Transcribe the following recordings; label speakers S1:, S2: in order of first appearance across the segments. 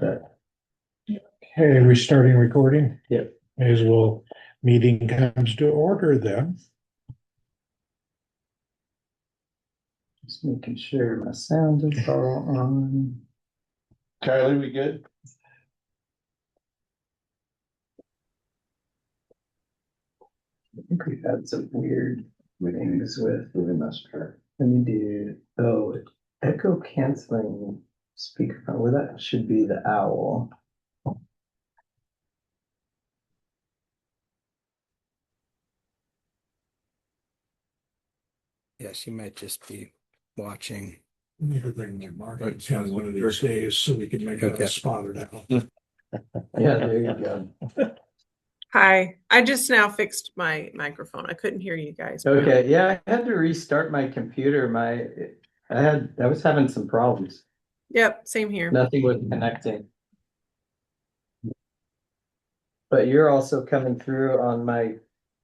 S1: but
S2: Okay, restarting recording?
S1: Yep.
S2: May as well, meeting comes to order then.
S1: just making sure my sound is all on.
S3: Kylie, we good?
S1: I think we've had some weird things with,
S3: We must try.
S1: let me do, echo canceling speakerphone, well, that should be the owl.
S4: Yeah, she might just be watching.
S2: Need to bring my market down one of these days so we can make
S4: Okay.
S2: a spotted owl.
S1: Yeah, there you go.
S5: Hi, I just now fixed my microphone. I couldn't hear you guys.
S1: Okay, yeah, I had to restart my computer, I was having some problems,
S5: Yep, same here.
S1: nothing was connecting. But you're also coming through on my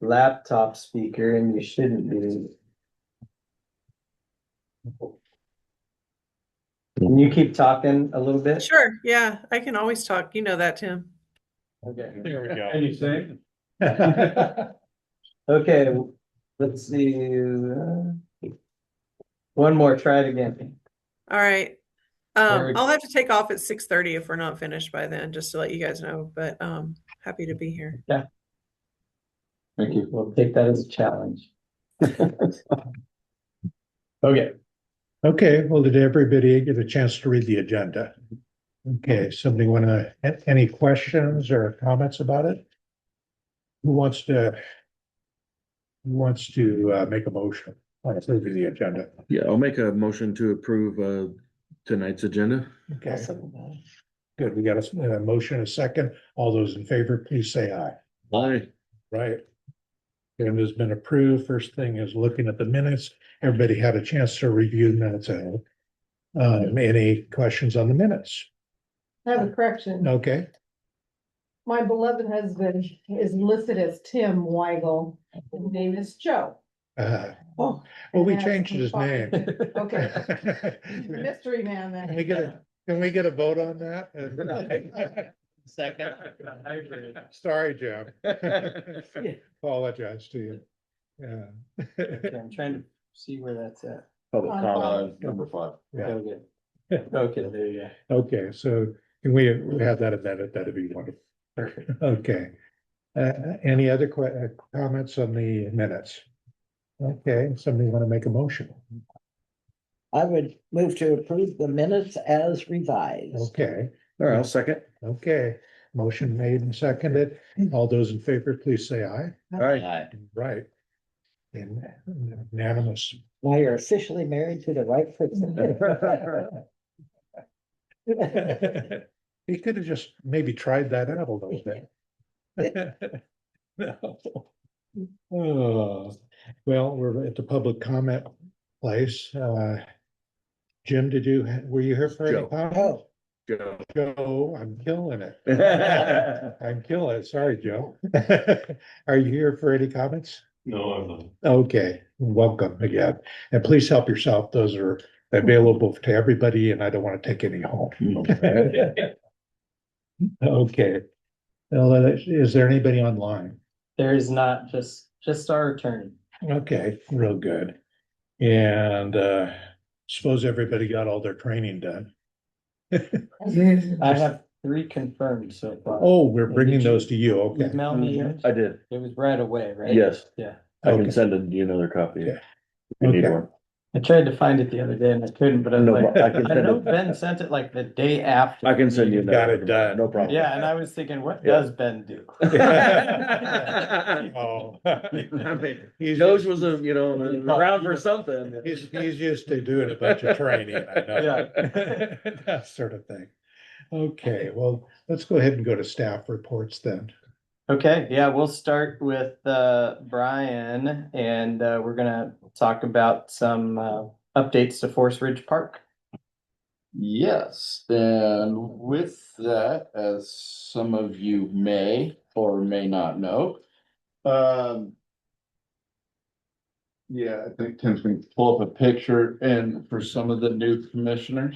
S1: laptop speaker and you shouldn't be. Can you keep talking a little bit?
S5: Sure, yeah, I can always talk. You know that, Tim.
S1: Okay.
S2: There we go.
S3: Anything?
S1: Okay, let's see. One more, try it again.
S5: All right.
S1: Or-
S5: I'll have to take off at 6:30 if we're not finished by then, just to let you guys know, but happy to be here.
S3: Thank you.
S1: We'll take that as a challenge. Okay,
S2: Okay, well, did everybody get a chance to read the agenda? Okay, somebody wanna, any questions or comments about it? Who wants to make a motion on approving the agenda?
S6: Yeah, I'll make a motion to approve tonight's agenda.
S2: Okay, good. We got a motion, a second. All those in favor, please say aye.
S6: Aye.
S2: Right. And has been approved. First thing is looking at the minutes. Everybody had a chance to review the minutes. Any questions on the minutes?
S7: I have a correction.
S2: Okay,
S7: My beloved husband is listed as Tim Weigel. His name is Joe.
S2: well, we changed his name.
S7: Okay, mystery man
S2: Can
S7: then.
S2: can we get a vote on that?
S1: second.
S2: Sorry, Jim. Apologize to you. Yeah.
S1: Okay, I'm trying to see where that's at.
S6: Public
S7: On
S6: comment.
S3: Number 5.
S2: Yeah.
S1: Okay. Okay, there you go.
S2: Okay, so can we have that amended? That'd be wonderful.
S1: Perfect.
S2: Okay. Any other comments on the minutes? Okay, somebody want to make a motion?
S8: I would move to approve the minutes as revised.
S2: Okay,
S6: All right, I'll second.
S2: okay. Motion made and seconded. All those in favor, please say aye.
S6: All right.
S2: Right. And unanimous.
S8: Now you're officially married to the right person.
S2: He could have just maybe tried that out a little bit. No. Oh, well, we're at the public comment place. Jim, were you here for any
S6: Joe.
S2: comment?
S8: Oh,
S6: Joe.
S2: Joe, I'm killing it. I'm killing it. Sorry, Joe. Are you here for any comments?
S3: No, I'm not.
S2: Okay, welcome again. And please help yourself. Those are available to everybody and I don't want to take any home. Okay. Well, is there anybody online?
S1: There is not just our attorney.
S2: Okay, real good. And suppose everybody got all their training done.
S1: I have 3 confirmed so far.
S2: Oh, we're bringing those to you. Okay.
S1: Email me yours?
S6: I did.
S1: It was right away, right?
S6: Yes,
S1: Yeah.
S6: I
S2: Okay.
S6: can send you another copy.
S2: Yeah.
S6: If you need
S2: Okay.
S6: one.
S1: I tried to find it the other day and I couldn't, but I was
S6: No,
S1: like,
S6: I can
S1: I
S6: send
S1: know
S6: it.
S1: Ben sent it like the day after.
S6: I can send you.
S2: Got it
S6: another.
S2: done.
S6: No problem.
S1: Yeah, and I was thinking, what
S6: Yeah.
S1: does Ben do?
S2: Oh.
S6: I mean,
S2: He's-
S6: Doge was around for something.
S2: He's used to doing a bunch of training, I know. That sort of thing. Okay, well, let's go ahead and go to staff reports then.
S1: Okay, yeah, we'll start with Brian and we're gonna talk about some updates to Forest Ridge Park.
S3: Yes, and with that, as some of you may or may not know, yeah, I think Tim's gonna pull up a picture and for some of the new commissioners.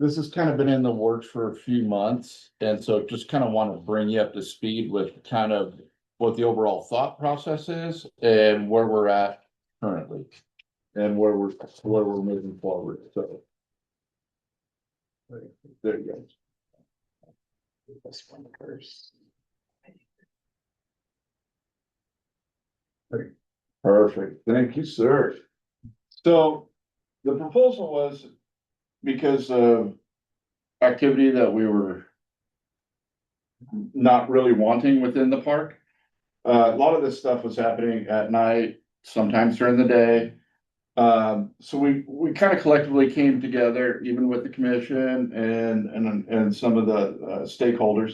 S3: this has kind of been in the works for a few months, and so just kind of want to bring you up to speed with kind of what the overall thought process is and where we're at currently. And where we're moving forward, so. There you go.
S1: This one first.
S3: Perfect, thank you, sir. So the proposal was because of activity that we were not really wanting within the park. A lot of this stuff was happening at night, sometimes during the day. So we kind of collectively came together, even with the commission and some of the stakeholders,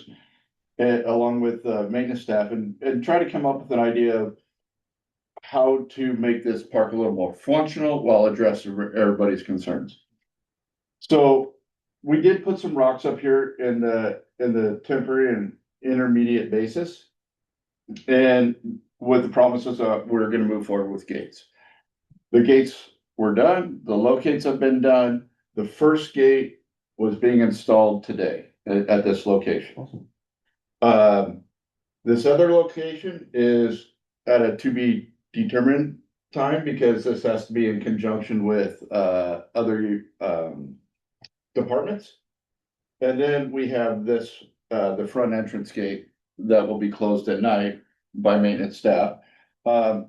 S3: along with maintenance staff, and try to come up with an idea of how to make this park a little more functional while addressing everybody's concerns. So we did put some rocks up here in the temporary and intermediate basis. And with the promises that we're gonna move forward with gates. The gates were done, the locates have been done. The first gate was being installed today at this location. This other location is at a to be determined time because this has to be in conjunction with other departments. And then we have this, the front entrance gate that will be closed at night by maintenance staff.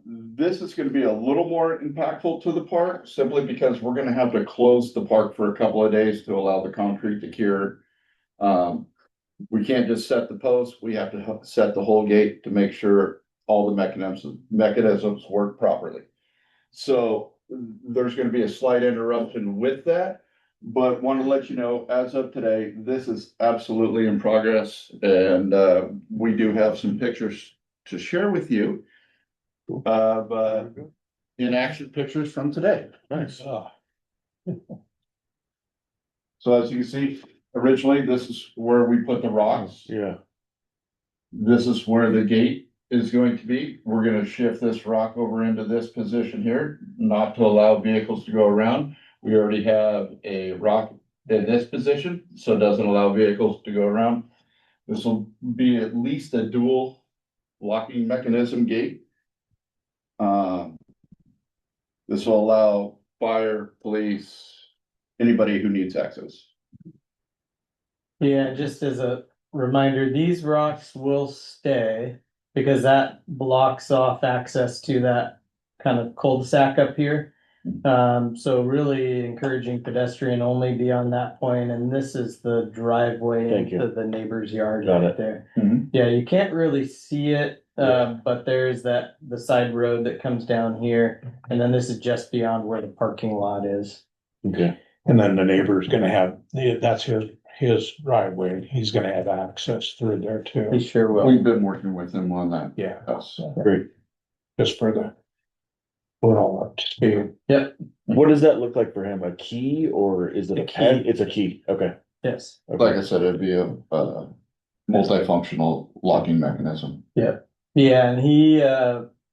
S3: This is gonna be a little more impactful to the park simply because we're gonna have to close the park for a couple of days to allow the concrete to cure. We can't just set the posts, we have to set the whole gate to make sure all the mechanisms work properly. So there's gonna be a slight interruption with that, but want to let you know, as of today, this is absolutely in progress, and we do have some pictures to share with you of in action pictures from today.
S6: Nice.
S3: So as you can see, originally, this is where we put the rocks.
S6: Yeah,
S3: This is where the gate is going to be. We're gonna shift this rock over into this position here, not to allow vehicles to go around. We already have a rock in this position, so it doesn't allow vehicles to go around. This will be at least a dual locking mechanism gate. This will allow fire, police, anybody who needs access.
S1: Yeah, just as a reminder, these rocks will stay because that blocks off access to that kind of cul-de-sac up here. So really encouraging pedestrian only beyond that point, and this is the driveway
S6: Thank you.
S1: into the neighbor's yard
S6: Got
S1: right
S6: it.
S1: there.
S3: Mhm.
S1: Yeah, you can't really see it,
S6: Yeah.
S1: but there's the side road that comes down here, and then this is just beyond where the parking lot is.
S6: okay.
S2: And then the neighbor's gonna have, that's his driveway, he's gonna have access through there
S1: He
S2: too.
S1: sure will.
S3: We've been working with them on that.
S2: Yeah,
S3: Yes.
S6: Great.
S2: just for the. We're all up to speed.
S6: What does that look like for him? A key or is it
S1: A
S6: a
S1: key.
S6: key? It's a key, okay.
S1: Yes.
S6: Okay.
S3: Like I said, it'd be a multifunctional locking mechanism.
S1: Yeah, and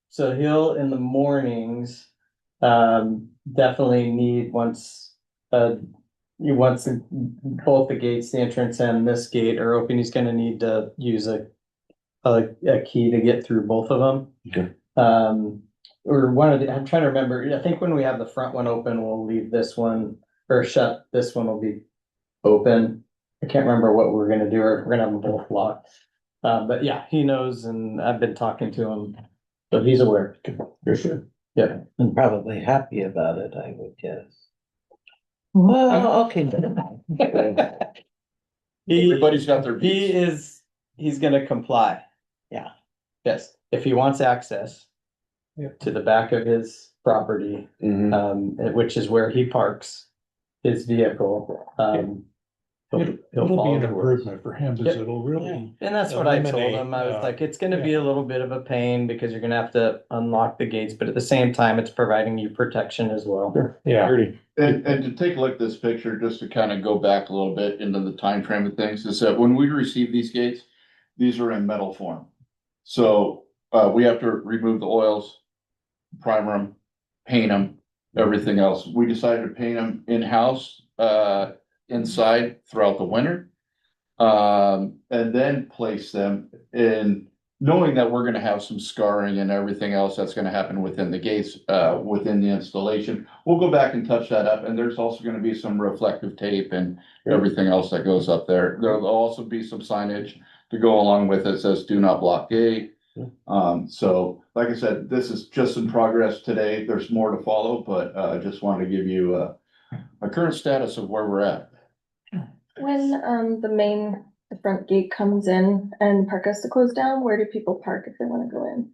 S1: so he'll in the mornings, definitely need once both the gates, the entrance and this gate are open, he's gonna need to use a key to get through both of them.
S6: Okay.
S1: Or one of the, I'm trying to remember, I think when we have the front one open, we'll leave this one or shut, this one will be open. I can't remember what we're gonna do, or if we're gonna have them both locked. But yeah, he knows and I've been talking to him, so he's aware. Yeah.
S8: And probably happy about it, I would guess. Well, okay.
S1: He,
S3: Everybody's got their
S1: he
S3: piece.
S1: he's gonna comply.
S8: Yeah.
S1: Yes, if he wants access.
S2: Yep.
S1: To the back of his property,
S6: Mhm.
S1: which is where he parks his vehicle, he'll
S2: It'll be
S1: follow
S2: an
S1: the rules.
S2: improvement for him, because
S1: Yep.
S2: it'll really,
S1: And that's what I told
S2: eliminate,
S1: him. I was like, it's gonna be a little bit of a pain because you're gonna have to unlock the gates, but at the same time, it's providing you protection as well.
S2: yeah.
S6: Pretty.
S3: And to take a look at this picture, just to kind of go back a little bit into the time frame of things, is that when we receive these gates, these are in metal form. So we have to remove the oils, primer them, paint them, everything else. We decided to paint them in-house inside throughout the winter. And then place them in, knowing that we're gonna have some scarring and everything else that's gonna happen within the gates, within the installation. We'll go back and touch that up, and there's also gonna be some reflective tape and everything else that goes up there. There'll also be some signage to go along with it, that says do not block gate. So like I said, this is just in progress today. There's more to follow, but I just wanted to give you a current status of where we're at.
S9: When the front gate comes in and park has to close down, where do people park if they wanna go in?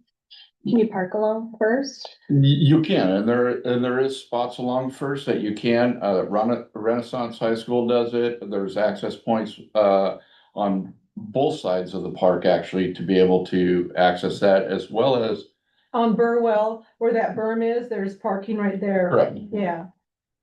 S9: Can you park along first?
S3: You can, and there is spots along First that you can, Renaissance High School does it, there's access points, on both sides of the park actually to be able to access that as well as.
S7: On Burwell, where that berm is, there's parking right there.
S3: Correct.
S7: Yeah,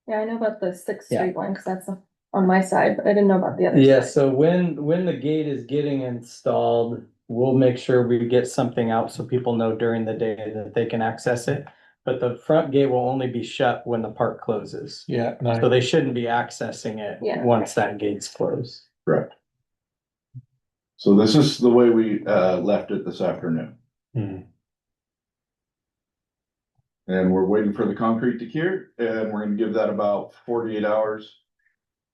S9: Yeah, I know about the Sixth
S1: Yeah.
S9: Street one, cause that's on my side, but I didn't know about the other
S1: Yeah,
S9: side.
S1: so when the gate is getting installed, we'll make sure we get something out so people know during the day that they can access it. But the front gate will only be shut when the park closes.
S2: Yeah,
S1: So they shouldn't be accessing it
S9: Yeah.
S1: once that gate's closed.
S3: Correct. So this is the way we left it this afternoon.
S2: Hmm.
S3: And we're waiting for the concrete to cure, and we're gonna give that about 48 hours.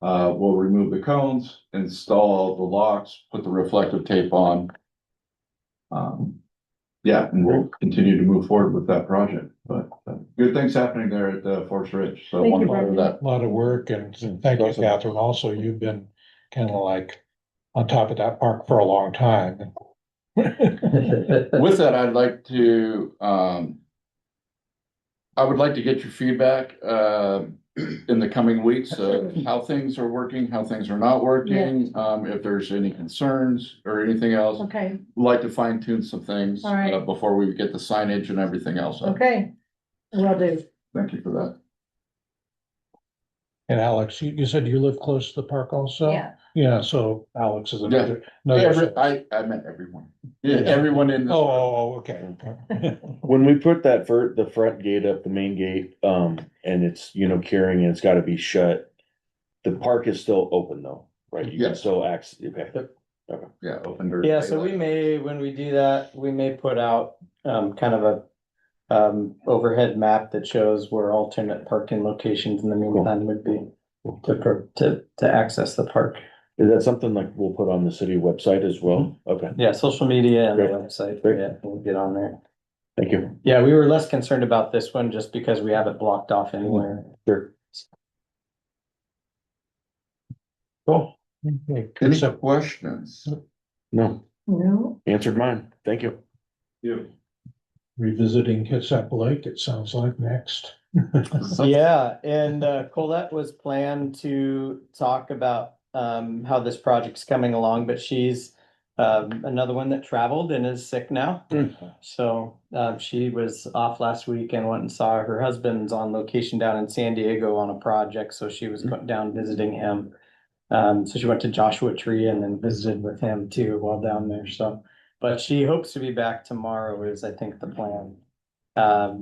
S3: We'll remove the cones, install the locks, put the reflective tape on. Yeah, and we'll continue to move forward with that project, but good things happening there at Forest Ridge, so I
S7: Thank
S3: want
S7: you,
S3: to follow
S7: Brendan.
S3: that.
S2: A lot of work and thank you, Catherine. Also, you've been kind of like on top of that park for a long time.
S3: With that, I'd like to, I would like to get your feedback, in the coming weeks of how things are working, how things are not working. If there's any concerns or anything else,
S7: okay,
S3: like to fine tune some things,
S7: All right.
S3: before we get the signage and everything else up.
S7: okay. Will do.
S3: Thank you for that.
S2: And Alex, you said you live close to the park also?
S9: Yeah.
S2: Yeah, so Alex is
S3: Yeah,
S2: another.
S3: I meant everyone. Yeah, everyone in this.
S2: Okay.
S6: When we put the front gate up, the main gate, and it's, curing and it's gotta be shut. The park is still open though, right? You can
S3: Yes.
S6: still access, okay.
S3: Yeah, open door.
S1: Yeah, so we may, when we do that, we may put out kind of a overhead map that shows where alternate parking locations in the meantime would be to access the park.
S6: Is that something like we'll put on the city website as well? Okay,
S1: Yeah, social media and the
S6: Great.
S1: website,
S6: Great.
S1: yeah, we'll get on there.
S6: thank you.
S1: Yeah, we were less concerned about this one just because we have it blocked off anywhere.
S6: Sure.
S2: Cool. Okay,
S3: Any
S2: so-
S3: questions?
S6: No,
S7: No,
S6: answered mine. Thank you.
S2: Revisiting Kitsap Lake, it sounds like next.
S1: Yeah, and Colette was planned to talk about how this project's coming along, but she's another one that traveled and is sick now. So she was off last week and went and saw her husband's on location down in San Diego on a project, so she was down visiting him. So she went to Joshua Tree and then visited with him too while down there, so. But she hopes to be back tomorrow is, I think, the plan.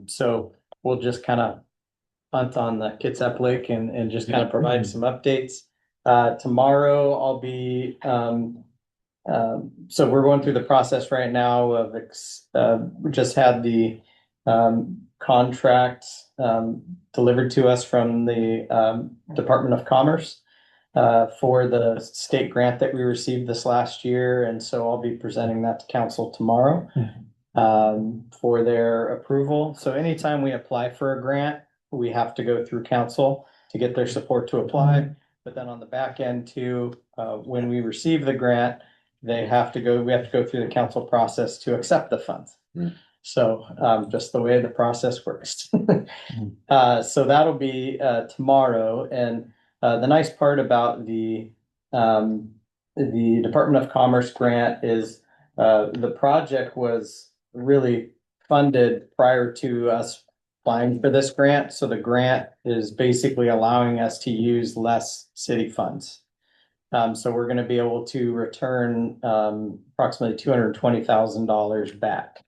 S1: So we'll just kind of hunt on the Kitsap Lake and just kind of provide some updates. Tomorrow I'll be, so we're going through the process right now of, we just had the contract delivered to us from the Department of Commerce for the state grant that we received this last year, and so I'll be presenting that to council tomorrow for their approval. So anytime we apply for a grant, we have to go through council to get their support to apply. But then on the back end too, when we receive the grant, we have to go through the council process to accept the funds. So just the way the process works. So that'll be tomorrow, and the nice part about the Department of Commerce grant is the project was really funded prior to us applying for this grant. So the grant is basically allowing us to use less city funds. So we're going to be able to return approximately $220,000 back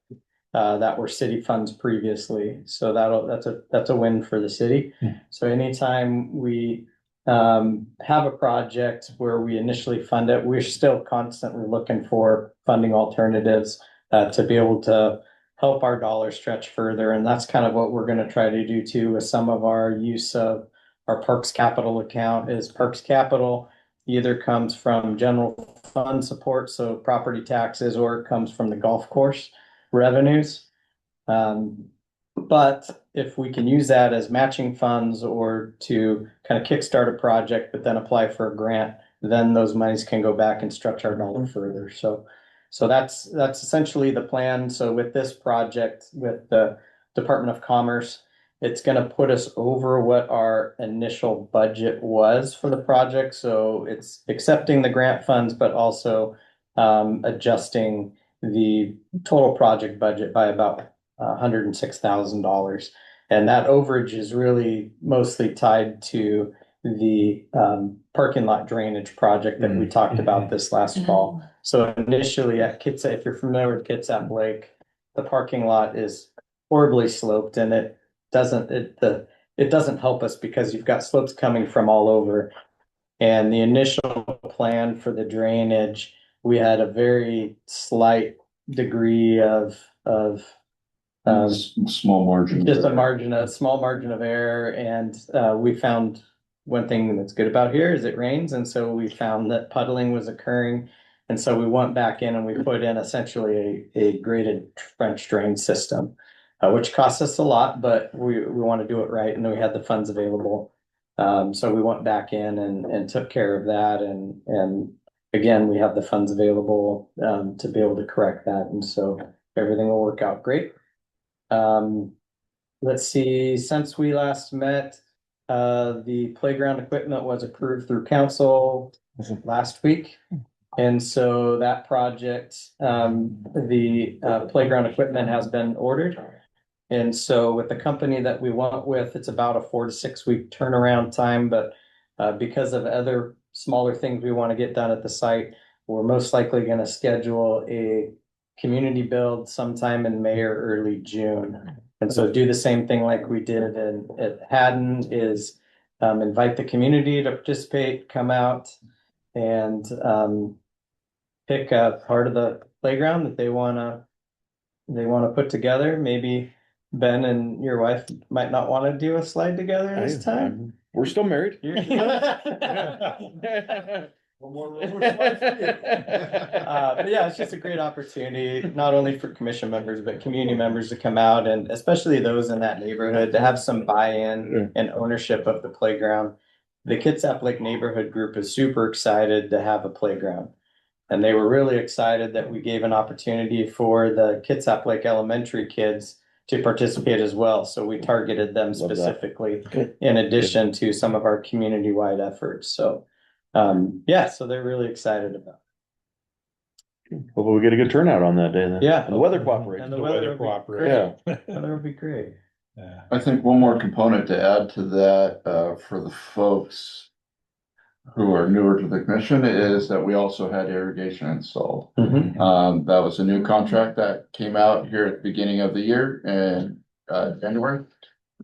S1: that were city funds previously. So that's a win for the city. So anytime we have a project where we initially fund it. We're still constantly looking for funding alternatives to be able to help our dollar stretch further. And that's kind of what we're going to try to do too with some of our use of our Parks Capital account. Is Parks Capital either comes from general fund support, so property taxes, or it comes from the golf course revenues. But if we can use that as matching funds or to kind of kickstart a project, but then apply for a grant, then those monies can go back and stretch our dollar further. So that's essentially the plan. So with this project, with the Department of Commerce, it's gonna put us over what our initial budget was for the project. So it's accepting the grant funds, but also adjusting the total project budget by about $106,000. And that overage is really mostly tied to the parking lot drainage project that we talked about this last fall. So initially at Kitsap, if you're familiar with Kitsap Lake, the parking lot is horribly sloped, and it doesn't help us because you've got slopes coming from all over. And the initial plan for the drainage, we had a very slight degree of
S3: Small margin.
S1: just a small margin of error. And we found one thing that's good about here is it rains. And so we found that puddling was occurring. And so we went back in and we put in essentially a graded French drain system, which costs us a lot, but we want to do it right. And we had the funds available. So we went back in and took care of that. And again, we have the funds available to be able to correct that. And so everything will work out great. Let's see, since we last met, the playground equipment was approved through council last week. And so that project, the playground equipment has been ordered. And so with the company that we went with, it's about a 4 to 6 week turnaround time, but because of other smaller things we want to get done at the site, we're most likely going to schedule a community build sometime in May or early June. And so do the same thing like we did at Haddon, is invite the community to participate, come out and pick a part of the playground that they wanna put together. Maybe Ben and your wife might not want to do a slide together this time.
S6: We're still married.
S1: But yeah, it's just a great opportunity, not only for commission members, but community members to come out, and especially those in that neighborhood to have some buy-in and ownership of the playground. The Kitsap Lake Neighborhood Group is super excited to have a playground. And they were really excited that we gave an opportunity for the Kitsap Lake Elementary kids to participate as well. So we targeted them
S6: Love that.
S1: Specifically
S8: Good.
S1: in addition to some of our community-wide efforts. So yeah, so they're really excited about
S6: Hopefully we get a good turnout on that day then.
S1: Yeah.
S6: And the weather cooperates.
S1: And
S2: The
S1: the
S2: weather
S1: weather
S2: cooperates.
S6: Yeah.
S1: it. That would be great.
S2: Yeah.
S3: I think one more component to add to that, for the folks who are newer to the commission is that we also had irrigation installed. That was a new contract that came out here at the beginning of the year in January.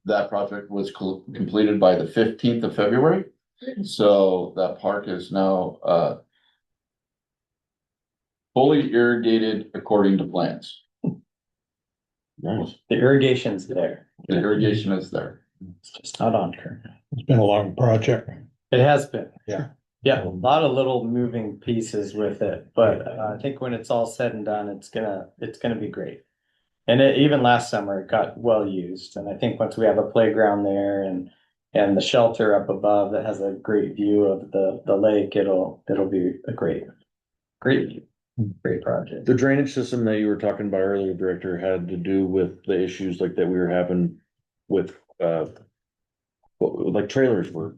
S3: That project was completed by the 15th of February. So that park is now fully irrigated according to plans.
S6: Nice.
S1: The irrigation's there.
S3: The irrigation is there.
S1: It's just not on current.
S2: It's been a long project.
S1: It has been.
S2: Yeah.
S1: Yeah, a lot of little moving pieces with it, but I think when it's all said and done, it's gonna be great. And even last summer, it got well used, and I think once we have a playground there and the shelter up above that has a great view of the lake, it'll be a great view, great project.
S6: The drainage system that you were talking about earlier, Director, had to do with the issues like that we were having with like trailers were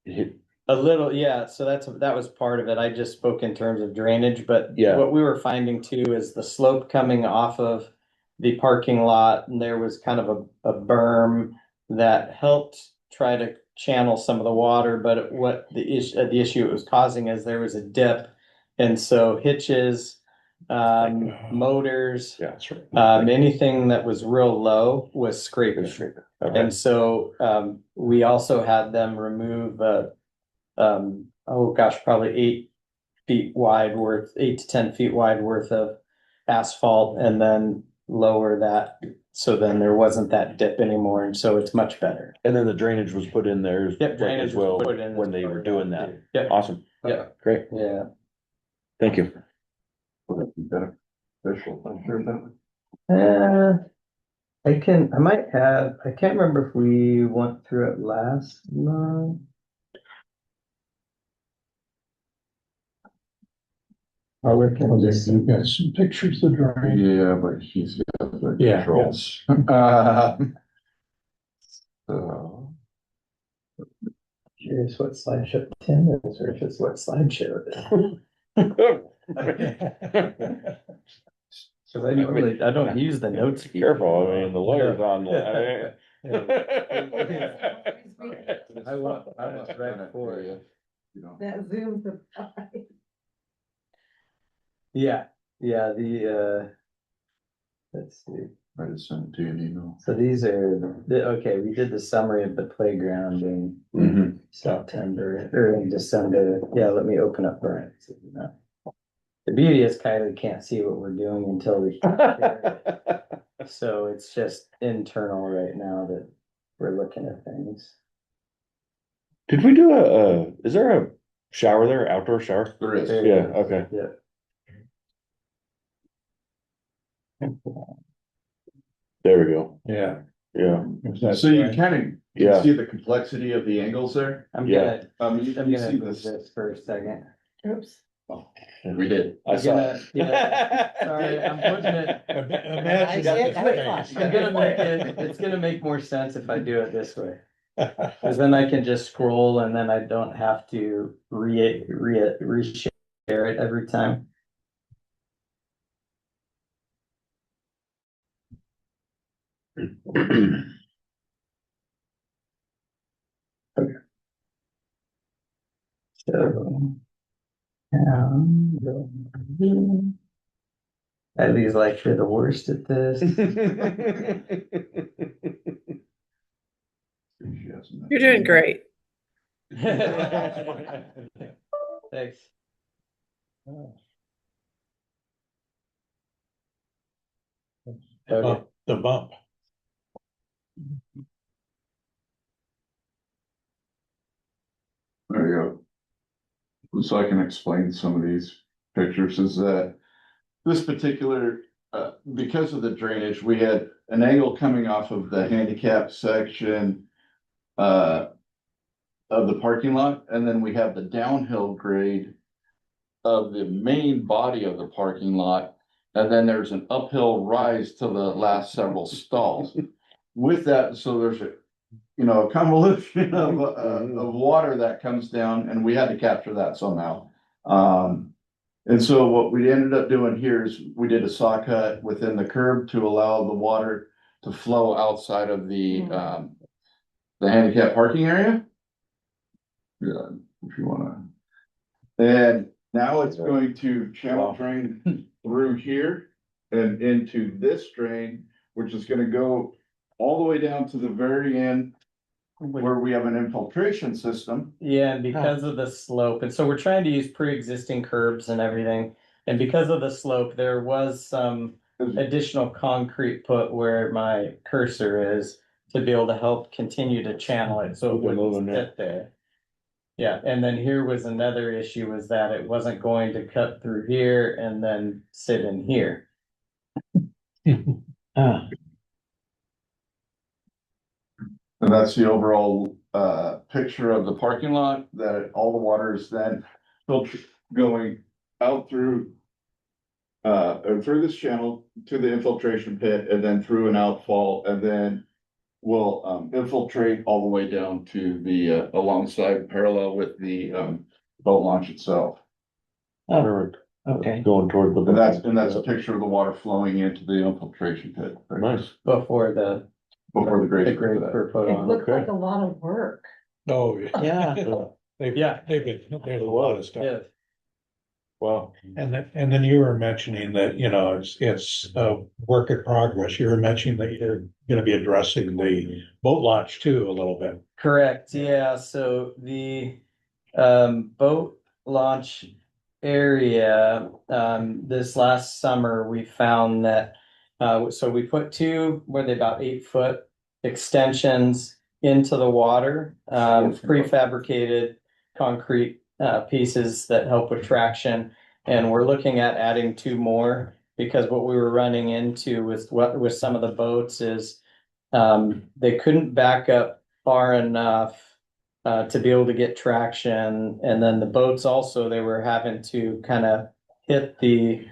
S6: hit.
S1: A little, yeah, so that was part of it. I just spoke in terms of drainage, but
S6: Yeah.
S1: what we were finding too is the slope coming off of the parking lot, and there was kind of a berm that helped try to channel some of the water, but what the issue it was causing is there was a dip, and so hitches, motors,
S6: Yeah, that's right.
S1: anything that was real low was scraping.
S6: Okay.
S1: And so we also had them remove oh gosh, probably 8 feet wide worth, 8 to 10 feet wide worth of asphalt and then lower that. So then there wasn't that dip anymore. And so it's much better.
S6: And then the drainage was put in there
S1: Yep, drainage
S6: as
S1: was
S6: well
S1: put in as
S6: when they
S1: part
S6: were
S1: of
S6: doing
S1: that,
S6: that.
S1: too. Yep.
S6: Awesome.
S1: Yeah.
S6: Great.
S1: Yeah.
S6: Thank you.
S3: Beneficial, I'm sure that.
S1: I can't remember if we went through it last month. I'll look at this.
S2: You've got some pictures of drain.
S3: Yeah, but he's got the
S2: Yeah,
S3: controls. So,
S1: Curious what slideshow 10 is, or just what slideshow it is. Cause I don't use the notes.
S6: Careful, I mean, the lawyer's on.
S1: I want right for you.
S3: you know,
S7: That Zoom surprise.
S1: Yeah, let's see.
S3: I just sent it to you an email.
S1: So these are, okay, we did the summary of the playground in
S6: Mhm.
S1: September or in December. Yeah, let me open up Brian. The beauty is Kylie can't see what we're doing until we. So it's just internal right now that we're looking at things.
S6: Did we do is there a shower there, outdoor shower?
S3: There is.
S6: Yeah, okay.
S1: Yeah.
S6: There we go.
S2: Yeah.
S6: Yeah.
S3: So you kind of,
S6: Yeah.
S3: see the complexity of the angles there?
S1: I'm
S6: Yeah.
S1: gonna,
S3: You
S1: I'm
S3: see
S1: gonna move this for a second.
S7: Oops.
S3: We did.
S6: I saw
S1: gonna-
S6: it.
S1: yeah, sorry, I'm putting it.
S2: Imagine.
S1: I'm gonna make it, it's gonna make more sense if I do it this way. Cause then I can just scroll and then I don't have to reshare it every time. So. Kylie's like, you're the worst at this.
S5: You're doing great.
S1: Thanks. Okay.
S2: The bump.
S3: There you go. So I can explain some of these pictures is that this particular, because of the drainage, we had an angle coming off of the handicap section of the parking lot, and then we have the downhill grade of the main body of the parking lot, and then there's an uphill rise to the last several stalls. With that, so there's a convolution of water that comes down, and we had to capture that somehow. And so what we ended up doing here is we did a saw cut within the curb to allow the water to flow outside of the handicap parking area. Yeah, if you wanna. And now it's going to channel drain through here and into this drain, which is gonna go all the way down to the very end where we have an infiltration system.
S1: Yeah, and because of the slope, and so we're trying to use pre-existing curbs and everything. And because of the slope, there was some additional concrete put where my cursor is to be able to help continue to channel it, so it wouldn't sit there. Yeah, and then here was another issue, was that it wasn't going to cut through here and then sit in here.
S3: And that's the overall picture of the parking lot, that all the water is then going out through or through this channel to the infiltration pit, and then through an outfall, and then will infiltrate all the way down to the alongside parallel with the boat launch itself.
S6: Perfect.
S8: Okay.
S6: Going toward the.
S3: And that's a picture of the water flowing into the infiltration pit.
S6: Nice.
S3: Before the grade.
S1: were put
S7: It
S1: on.
S7: looked like a lot of work.
S2: Oh,
S8: Yeah.
S2: they've been, there's a lot of stuff.
S1: Yeah,
S6: Wow.
S2: And then you were mentioning that, it's a work in progress. You were mentioning that you're gonna be addressing the boat launch too a little bit.
S1: correct, yeah, so the boat launch area, this last summer, we found that, so we put two, were they about 8 foot extensions into the water, prefabricated concrete, pieces that help with traction. And we're looking at adding two more, because what we were running into with some of the boats is, they couldn't back up far enough to be able to get traction. And then the boats also, they were having to kind of hit the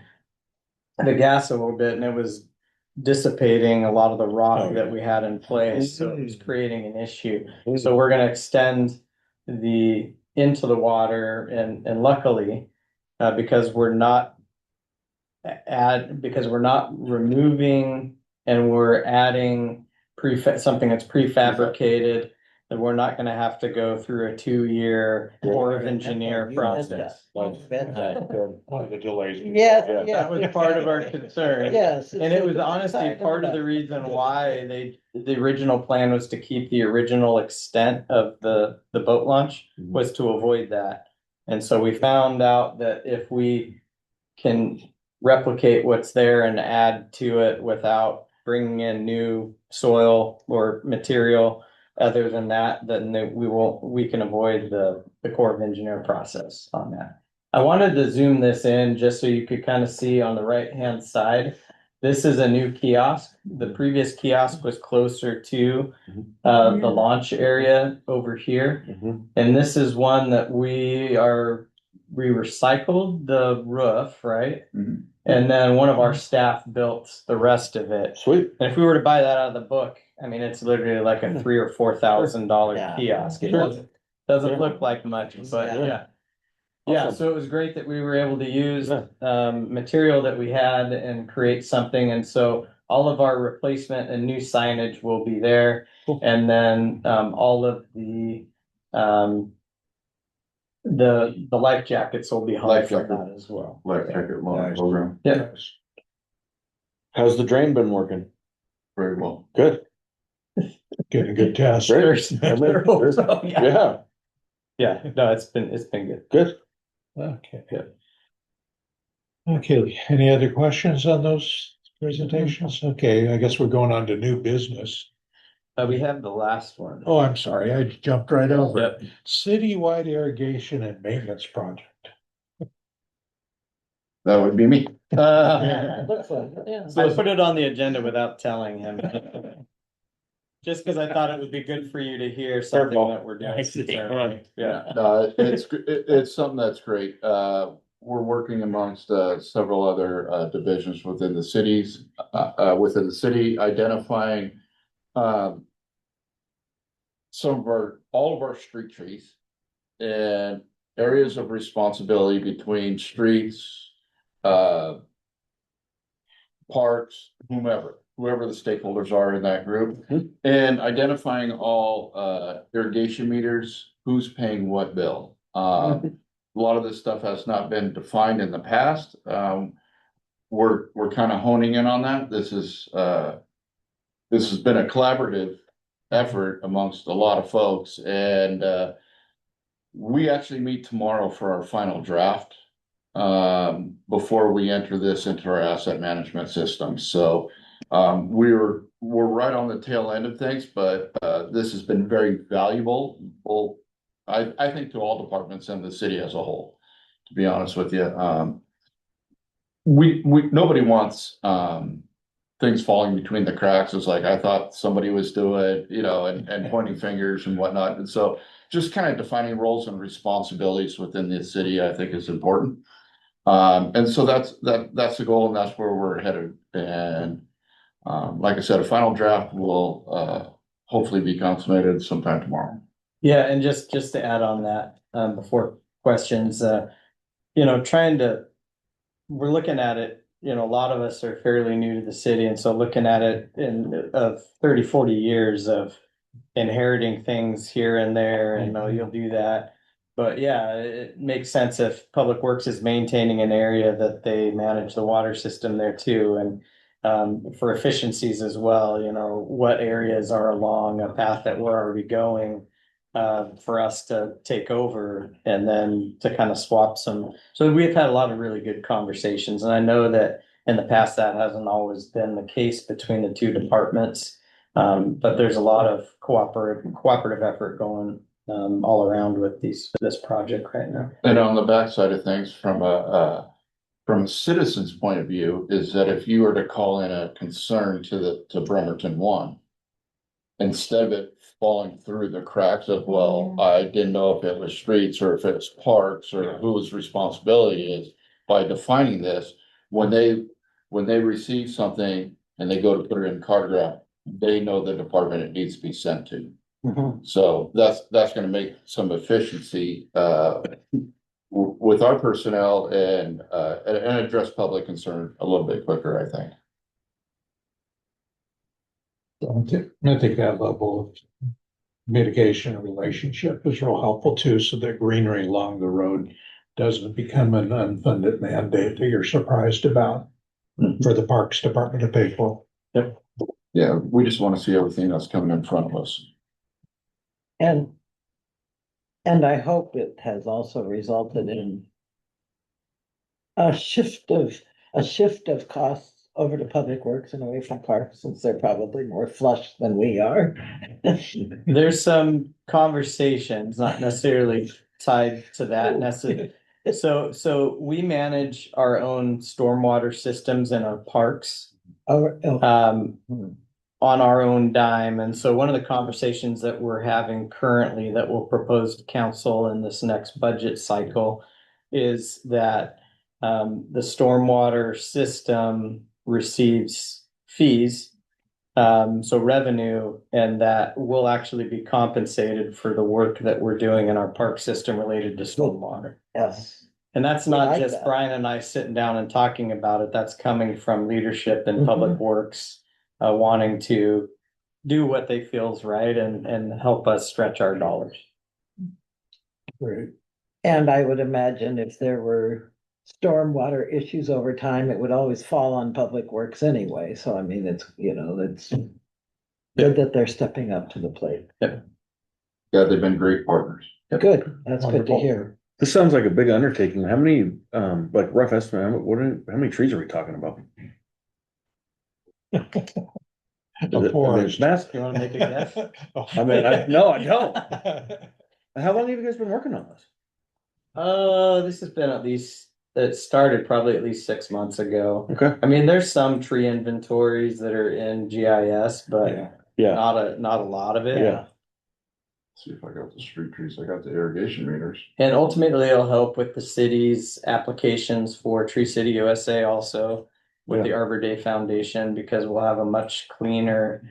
S1: gas a little bit, and it was dissipating a lot of the rock that we had in place. So it was creating an issue. So we're gonna extend into the water, and luckily, because we're not removing, and we're adding something that's prefabricated, that we're not gonna have to go through a 2-year Corps of Engineer process.
S6: One of the delays.
S8: Yes,
S6: Yeah.
S8: yes.
S1: That was part of our concern.
S8: Yes.
S1: And it was honestly part of the reason why the original plan was to keep the original extent of the boat launch, was to avoid that. And so we found out that if we can replicate what's there and add to it without bringing in new soil or material other than that, then we can avoid the Corps of Engineer process on that. I wanted to zoom this in just so you could kind of see on the right-hand side. This is a new kiosk. The previous kiosk was closer to the launch area over here. And this is one that we recycled the roof, right? And then one of our staff built the rest of it.
S6: Sweet.
S1: And if we were to buy that out of the book, I mean, it's literally like a $3,000 or $4,000
S8: Yeah.
S1: kiosk. It
S6: Sure.
S1: doesn't look like much, but
S8: Yeah.
S1: yeah. Yeah,
S6: Awesome.
S1: so it was great that we were able to use
S6: Yeah.
S1: material that we had and create something. And so all of our replacement and new signage will be there.
S6: Cool.
S1: And then all of the life jackets will be hung
S3: Life
S1: from
S3: jacket.
S1: that as well.
S3: Life jacket loan program.
S1: Yeah.
S6: How's the drain been working?
S3: Very well.
S6: Good.
S2: Getting a good test.
S6: Great.
S1: Better hope so, yeah.
S6: Yeah,
S1: Yeah, no, it's been good.
S6: good.
S2: Okay.
S1: Yeah.
S2: Okay, any other questions on those presentations? Okay, I guess we're going on to new business.
S1: We have the last one.
S2: Oh, I'm sorry, I jumped right over it.
S1: Yep.
S2: Citywide irrigation and maintenance project.
S3: That would be me.
S8: Looks like, it, yeah.
S1: So I put it on the agenda without telling him. Just because I thought it would be good for you to hear something
S6: Careful.
S1: that we're doing.
S6: I see.
S1: Yeah.
S3: No, it's something that's great. We're working amongst several other divisions within the cities, within the city, identifying all of our street trees and areas of responsibility between streets, parks, whoever the stakeholders are in that group, and identifying all irrigation meters, who's paying what bill. A lot of this stuff has not been defined in the past. We're kind of honing in on that. This has been a collaborative effort amongst a lot of folks, and we actually meet tomorrow for our final draft before we enter this into our asset management system. So we're right on the tail end of things, but this has been very valuable. Well, I think to all departments in the city as a whole, to be honest with you. Nobody wants things falling between the cracks. It's like, I thought somebody was doing, and pointing fingers and whatnot. And so just kind of defining roles and responsibilities within the city, I think is important. And so that's the goal, and that's where we're headed. And like I said, a final draft will hopefully be consummated sometime tomorrow.
S1: Yeah, and just to add on that, before questions, we're looking at it, a lot of us are fairly new to the city, and so looking at it of 30-40 years of inheriting things here and there, and you'll do that. But yeah, it makes sense if Public Works is maintaining an area that they manage the water system there too, and for efficiencies as well, what areas are along a path that we're already going. for us to take over and then to kind of swap some. So we've had a lot of really good conversations, and I know that in the past that hasn't always been the case between the two departments. But there's a lot of cooperative effort going all around with this project right now.
S3: And on the backside of things, from a citizen's point of view, is that if you were to call in a concern to Bremerton One, instead of it falling through the cracks of, well, I didn't know if it was streets or if it was parks or whose responsibility is, by defining this, when they receive something and they go to put it in Cartograph, they know the department it needs to be sent to.
S8: Mhm.
S3: So that's gonna make some efficiency, with our personnel and address public concern a little bit quicker, I think.
S2: I think that level of mitigation and relationship is real helpful too, so that greenery along the road doesn't become an unfunded mandate that you're surprised about for the Parks Department to pay for.
S3: Yeah, we just wanna see everything that's coming in front of us.
S8: And I hope it has also resulted in a shift of costs over to Public Works and away from parks, since they're probably more flush than we are.
S1: There's some conversations, not necessarily tied to that necessarily. So we manage our own stormwater systems in our parks.
S8: Oh,
S1: On our own dime. And so one of the conversations that we're having currently that we'll propose to council in this next budget cycle is that the stormwater system receives fees, so revenue, and that will actually be compensated for the work that we're doing in our park system related to stormwater.
S8: yes.
S1: And that's
S8: I
S1: not
S8: like
S1: just
S8: that.
S1: Brian and I sitting down and talking about it. That's coming from leadership in Public Works, wanting to do what they feel is right and help us stretch our dollars.
S2: Great.
S8: And I would imagine if there were stormwater issues over time, it would always fall on Public Works anyway. So I mean, it's good that they're stepping up to the plate.
S3: Yeah, they've been great partners.
S8: Good, that's good to
S2: Wonderful.
S8: hear.
S6: This sounds like a big undertaking. How many, like rough estimate, how many trees are we talking about?
S2: A forest.
S6: Massive.
S1: You wanna make a guess?
S6: I mean, no, I don't. How long have you guys been working on this?
S1: This has been it started probably at least 6 months ago.
S6: Okay.
S1: I mean, there's some tree inventories that are in GIS, but
S2: Yeah.
S6: Yeah,
S1: not a lot of it.
S6: yeah,
S3: See if I got the street trees, I got the irrigation meters.
S1: And ultimately it'll help with the city's applications for Tree City USA also with the Arbor Day Foundation, because we'll have a much cleaner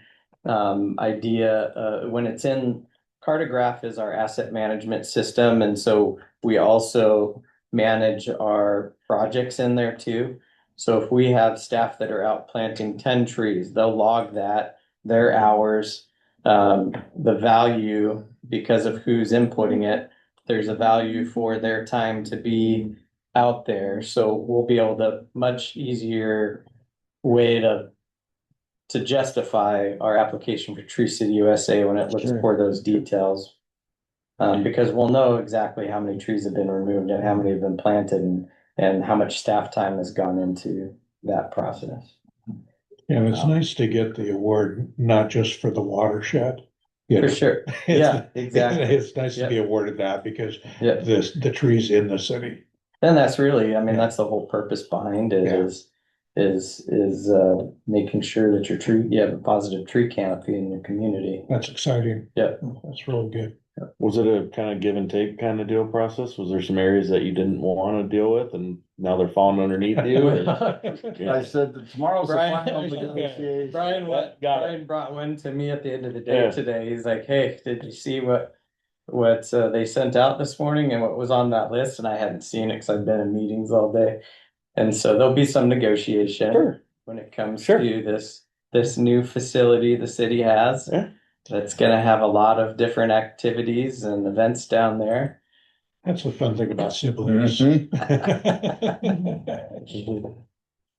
S1: idea when it's in. Cartograph is our asset management system, and so we also manage our projects in there too. So if we have staff that are out planting 10 trees, they'll log that, their hours, the value, because of who's inputting it, there's a value for their time to be out there. So we'll be able to much easier way to justify our application for Tree City USA when it looks
S8: Sure.
S1: for those details. Because we'll know exactly how many trees have been removed and how many have been planted and how much staff time has gone into that process.
S2: And it's nice to get the award, not just for the watershed. you
S1: For
S2: know.
S1: sure. Yeah, exactly.
S2: It's nice to be awarded that because
S1: Yeah.
S2: the trees in the city.
S1: And that's really, I mean,
S2: Yeah.
S1: that's the whole purpose behind it
S2: Yeah.
S1: is making sure that you have a positive tree canopy in your community.
S2: That's exciting.
S1: Yeah.
S2: That's really good.
S6: was it a kind of give and take kind of deal process? Was there some areas that you didn't want to deal with and now they're falling underneath you? or-
S3: I said that tomorrow's the
S1: Brian-
S3: final negotiation.
S1: Brian brought one to me at the end of the day
S6: Yeah.
S1: today. He's like, hey, did you see what they sent out this morning and what was on that list? And I hadn't seen it because I've been in meetings all day. And so there'll be some negotiation
S6: Sure.
S1: when it comes
S6: Sure.
S1: to this new facility the city has.
S6: Yeah.
S1: That's gonna have a lot of different activities and events down there.
S2: That's the fun thing about siblings.
S3: Mhm.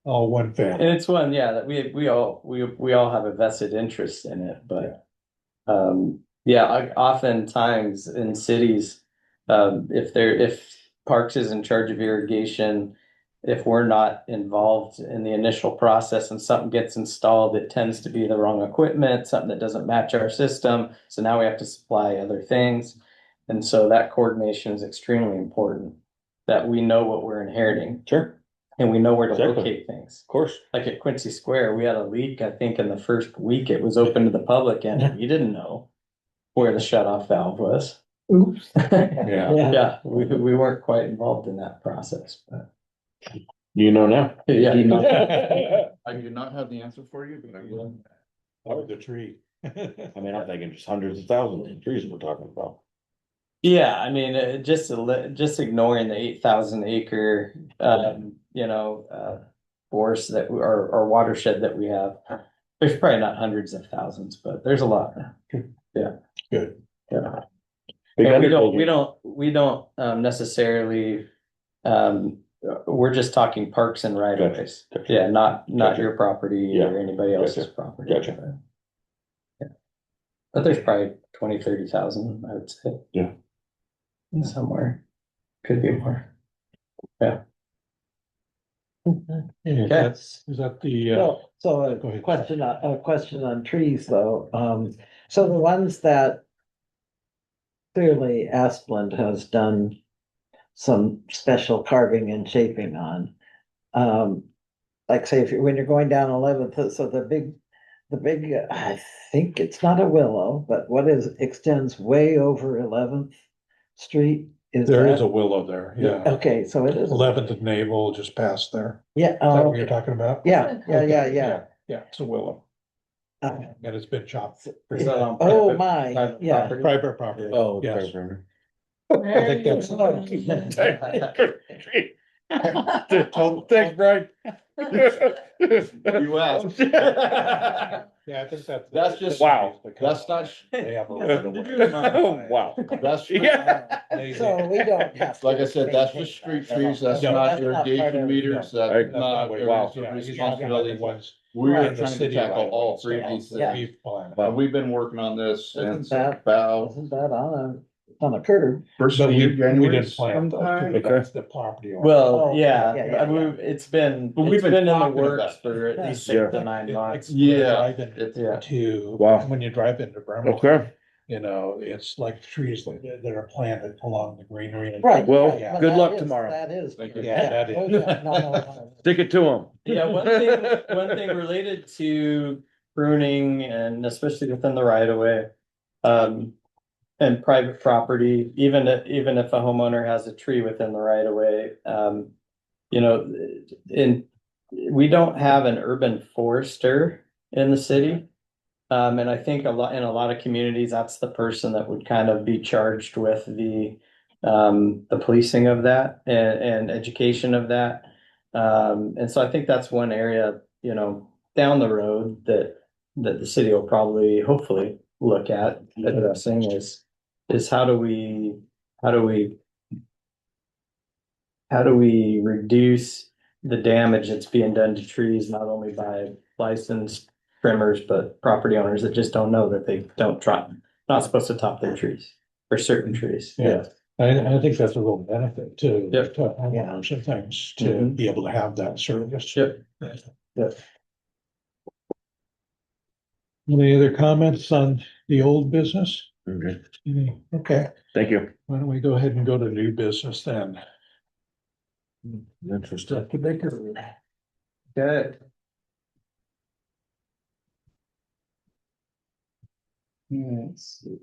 S2: All one
S1: And
S2: family.
S1: it's one, yeah, that we all have a vested interest in it, but Yeah, oftentimes in cities, if Parks is in charge of irrigation, if we're not involved in the initial process and something gets installed, it tends to be the wrong equipment, something that doesn't match our system. So now we have to supply other things. And so that coordination is extremely important, that we know what we're inheriting
S6: Sure,
S1: and we know where to
S6: Exactly.
S1: locate things.
S6: of course.
S1: Like at Quincy Square, we had a leak, I think in the first week it was open to the public and you didn't know where the shut off valve was.
S8: Oops.
S6: Yeah,
S1: Yeah, we weren't quite involved in that process, but
S6: you know now.
S1: yeah.
S3: I do not have the answer for you, but I will.
S2: Or the tree.
S6: I mean, I'm thinking just hundreds of thousands of trees we're talking about.
S1: Yeah, I mean, just ignoring the 8,000 acre, forest that or watershed that we have. There's probably not hundreds of thousands, but there's a lot. Yeah.
S2: Good.
S1: Yeah.
S6: Big
S1: And
S6: undertaking.
S1: we don't necessarily, we're just talking parks and right of ways.
S6: Gotcha.
S1: Yeah, not
S6: Gotcha.
S1: your property
S6: Yeah.
S1: or anybody else's
S6: Gotcha.
S1: property.
S6: Gotcha.
S1: Yeah. But there's probably 20,000-30,000, I would say.
S6: Yeah.
S1: Somewhere, could be more.
S2: Yeah, that's, is that the,
S8: So
S2: Go
S8: a
S2: ahead.
S8: question on trees though. So the ones that clearly Asplund has done some special carving and shaping on. Like say if when you're going down 11th, so the big, I think it's not a willow, but extends way over 11th Street?
S2: there is a willow there, yeah.
S8: Okay, so it is.
S2: 11th and Naval, just past there.
S8: Yeah,
S2: Is that what you're talking about?
S8: yeah.
S2: Okay, Yeah, it's a willow,
S8: Uh,
S2: and it's been chopped.
S1: Is that on
S8: Oh,
S1: private-
S8: my,
S1: private
S8: yeah.
S1: property?
S2: Private property.
S6: Oh,
S2: Yes.
S6: fair,
S2: I think that's.
S3: Thanks, Brian.
S1: You asked.
S2: Yeah, I think
S3: That's just-
S6: wow.
S3: That's not,
S2: They have a.
S6: Oh, wow.
S3: that's,
S6: Yeah.
S8: So we don't have. to
S3: like I said, that's
S8: maintain
S3: just street
S8: that.
S3: trees, that's
S2: No,
S3: not
S8: that's not part
S3: irrigation
S8: of-
S3: meters,
S2: no.
S3: that's
S8: Uh,
S3: not
S2: Wow.
S3: our
S2: Yeah,
S3: responsibility.
S2: ones.
S3: We
S8: Right.
S3: are
S2: in the
S3: trying to
S2: city
S3: tackle
S2: right
S3: all
S2: away,
S3: three of
S2: so
S3: these
S8: Yeah.
S3: things.
S2: we've planned.
S3: But we've been working on this
S8: Isn't
S3: since
S8: that-
S3: about
S8: Isn't that on a curve?
S3: first
S2: But
S3: of
S2: we
S3: January
S2: didn't plan those,
S3: sometime.
S2: because that's the property. owner.
S1: Well,
S8: Oh,
S1: yeah,
S8: yeah.
S1: it's been,
S3: But we've
S1: it's
S3: been
S1: been in the
S3: talking
S1: works
S3: about it.
S1: for at least
S8: Yeah.
S1: 6 to 9 months.
S3: Yeah,
S2: Driving
S3: it's-
S1: Yeah.
S2: to,
S6: Wow.
S2: when you drive into Bremen,
S6: Okay,
S2: you know, it's like trees that are planted along the greenery.
S8: Right.
S6: Well,
S8: right, but
S6: good
S8: that
S6: luck
S8: is-
S6: tomorrow.
S8: That is.
S3: Thank you.
S2: Yeah, that is.
S8: Oh, yeah. No.
S6: stick it to them.
S1: Yeah, one thing related to pruning and especially within the right of way. And private property, even if a homeowner has a tree within the right of way, we don't have an urban forester in the city. And I think in a lot of communities, that's the person that would kind of be charged with the policing of that and education of that. And so I think that's one area, down the road that the city will probably, hopefully look at addressing is how do we reduce the damage that's being done to trees, not only by licensed trimmers, but property owners that just don't know that they not supposed to top their trees or certain trees.
S2: Yeah. I think that's a real benefit to,
S1: Yep.
S2: to homeowners and things, to
S1: Mhm.
S2: be able to have that service.
S1: Yep. Yep.
S2: Any other comments on the old business?
S6: Okay,
S2: Okay,
S6: thank you.
S2: why don't we go ahead and go to new business then?
S6: Interesting.
S1: Good. Let's see.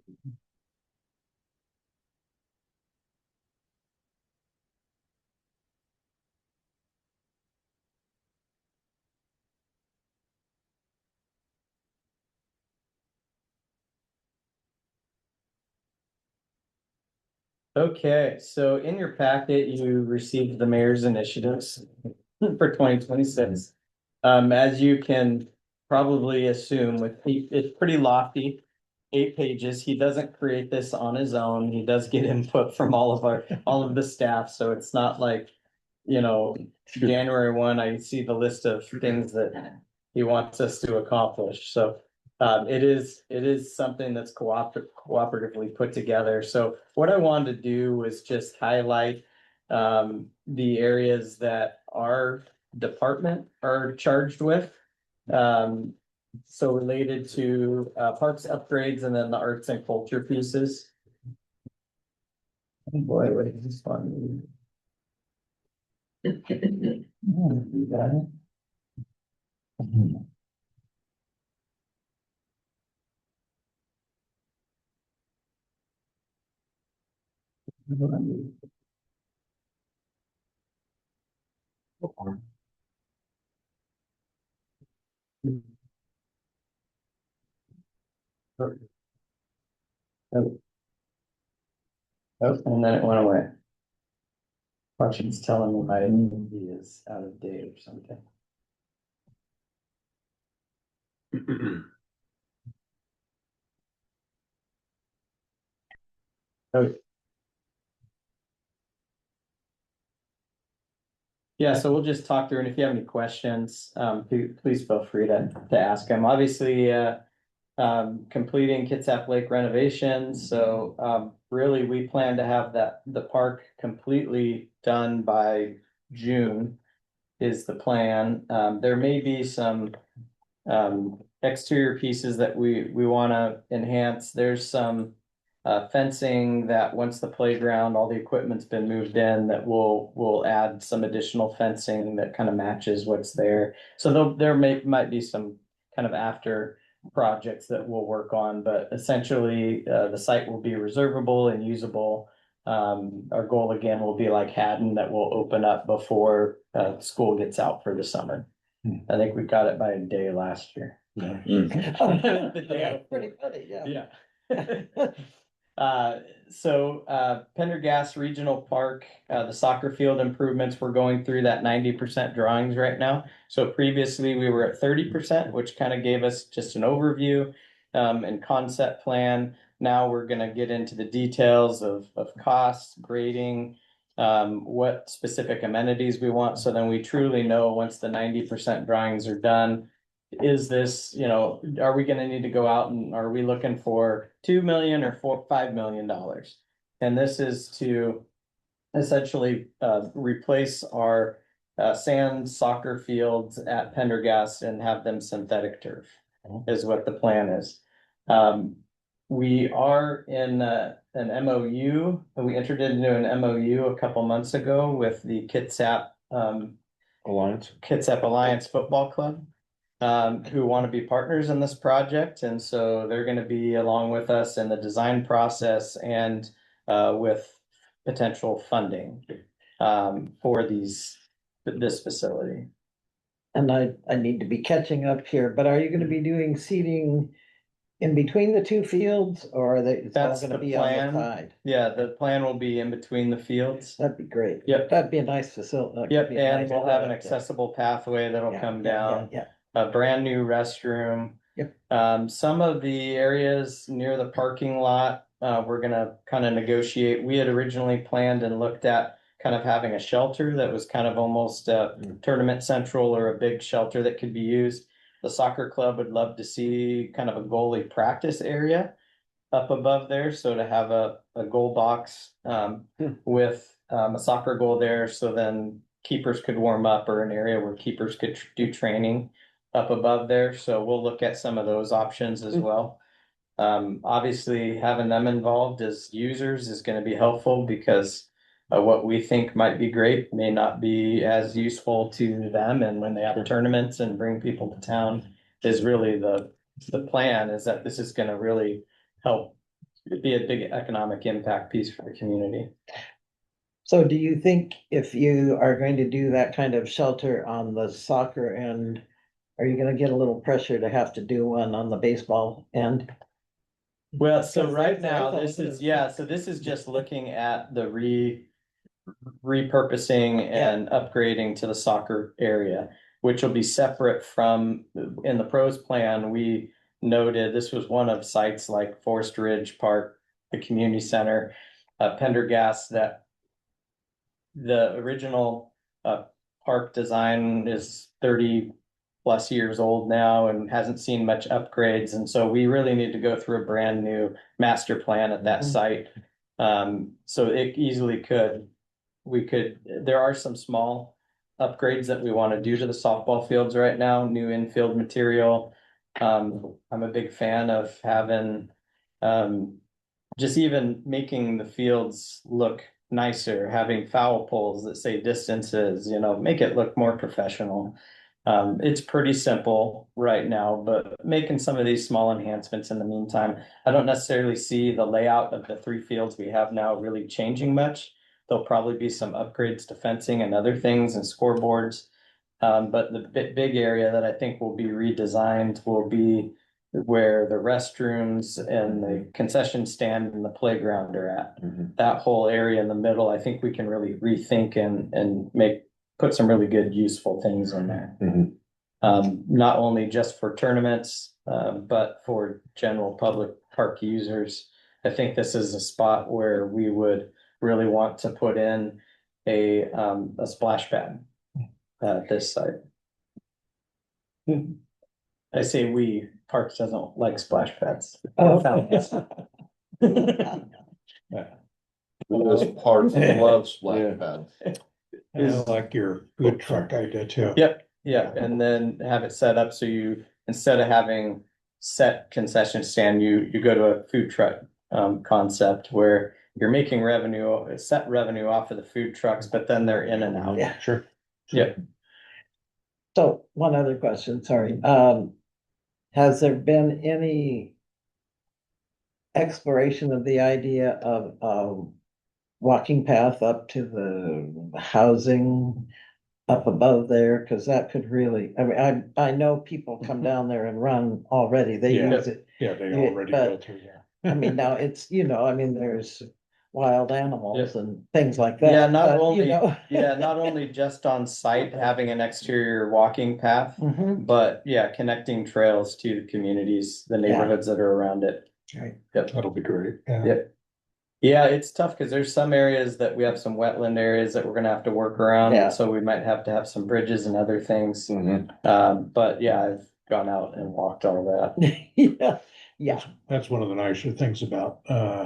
S1: Okay, so in your packet, you received the mayor's initiatives for 2026. As you can probably assume it's pretty lofty, 8 pages. He doesn't create this on his own. He does get input from all of the staff, so it's not like, January 1, I see the list of things that he wants us to accomplish. So It is something that's cooperatively put together. So what I wanted to do was just highlight the areas that our department are charged with. So related to parks upgrades and then the arts and culture pieces. Oh boy, what is this one? You got it? Oh, and then it went away. Washington's telling me my movie is out of date or something. Oh. Yeah, so we'll just talk through, and if you have any questions, please feel free to ask them. Obviously, completing Kitsap Lake renovations, so, really, we plan to have the park completely done by June is the plan. There may be some, exterior pieces that we wanna enhance. There's some fencing that once the playground, all the equipment's been moved in, that we'll add some additional fencing that kind of matches what's there. So there might be some kind of after projects that we'll work on, but essentially, the site will be reservable and usable. Our goal again will be like Haddon, that will open up before school gets out for the summer. I think we got it by a day last year. The day
S8: Pretty funny, yeah.
S1: Yeah. Pendergast Regional Park, the soccer field improvements, we're going through that 90% drawings right now. So previously we were at 30%, which kind of gave us just an overview and concept plan. Now we're gonna get into the details of costs, grading, what specific amenities we want. So then we truly know once the 90% drawings are done, is this, are we gonna need to go out and are we looking for 2 million or $5 million? And this is to essentially replace our sand soccer fields at Pendergast and have them synthetic turf, is what the plan is. We are in an MOU, we entered into an MOU a couple months ago with the Kitsap Alliance Football Club, who want to be partners in this project. And so they're going to be along with us in the design process and with potential funding for this facility.
S8: And I need to be catching up here, but are you gonna be doing seating in between the two fields, or are they, it's all
S1: That's
S8: gonna
S1: the
S8: be on
S1: plan.
S8: the side?
S1: Yeah, the plan will be in between the fields.
S8: That'd be great.
S1: Yep.
S8: That'd be a nice facility.
S1: Yep, and we'll have an accessible pathway that'll come down.
S8: Yeah,
S1: A brand new restroom.
S8: Yep.
S1: Some of the areas near the parking lot, we're gonna kind of negotiate. We had originally planned and looked at kind of having a shelter that was kind of almost tournament central, or a big shelter that could be used. The soccer club would love to see kind of a goalie practice area up above there, so to have a goal box with a soccer goal there, so then keepers could warm up, or an area where keepers could do training up above there. So we'll look at some of those options as well. Obviously, having them involved as users is going to be helpful, because what we think might be great may not be as useful to them. And when they have tournaments and bring people to town, is really the plan, is that this is going to really help be a big economic impact piece for the community.
S8: So do you think if you are going to do that kind of shelter on the soccer end, are you gonna get a little pressure to have to do one on the baseball end?
S1: Well, so
S8: Because
S1: right
S8: there's
S1: now,
S8: also-
S1: this is just looking at the repurposing and upgrading to the soccer area, which will be separate from, in the pros plan, we noted this was one of sites like Forest Ridge Park, the community center, Pendergast, that the original park design is 30 plus years old now and hasn't seen much upgrades. And so we really need to go through a brand new master plan at that site. So it easily there are some small upgrades that we want to do to the softball fields right now, new infield material. I'm a big fan of having, just even making the fields look nicer, having foul poles that say distances, make it look more professional. It's pretty simple right now, but making some of these small enhancements in the meantime, I don't necessarily see the layout of the 3 fields we have now really changing much. There'll probably be some upgrades to fencing and other things and scoreboards. But the big area that I think will be redesigned will be where the restrooms and the concession stand and the playground are at. That whole area in the middle, I think we can really rethink and put some really good, useful things in there. Not only just for tournaments, but for general public park users. I think this is a spot where we would really want to put in a splash pad at this site. I say we, Parks doesn't like splash pads.
S8: Oh.
S3: Those parts love splash
S6: Yeah.
S3: pads.
S2: I like your food truck idea too.
S1: Yep, yeah, and then have it set up so instead of having set concession stand, you go to a food truck concept where you're making set revenue off of the food trucks, but then they're in and out.
S8: Yeah.
S6: Sure.
S1: Yep.
S8: So one other question, sorry. Has there been any exploration of the idea of walking path up to the housing up above there? Cause that could really, I mean, I know people come down there and run already. They
S2: Yeah.
S8: use it.
S2: Yeah, they
S8: Yeah,
S2: already
S8: but-
S2: go through there.
S8: I mean, now it's, there's wild animals and things like that.
S1: Yeah, not
S8: but,
S1: only, not only just on site, having an exterior walking path,
S8: Mhm.
S1: but connecting trails to the communities, the neighborhoods that are around it.
S8: Right.
S2: That'll be great. Yeah.
S1: Yep. Yeah, it's tough because there's some areas that we have some wetland areas that we're gonna have to work around.
S8: Yeah.
S1: So we might have to have some bridges and other things. But yeah, I've gone out and walked all that.
S8: Yeah,
S2: That's one of the nicer things about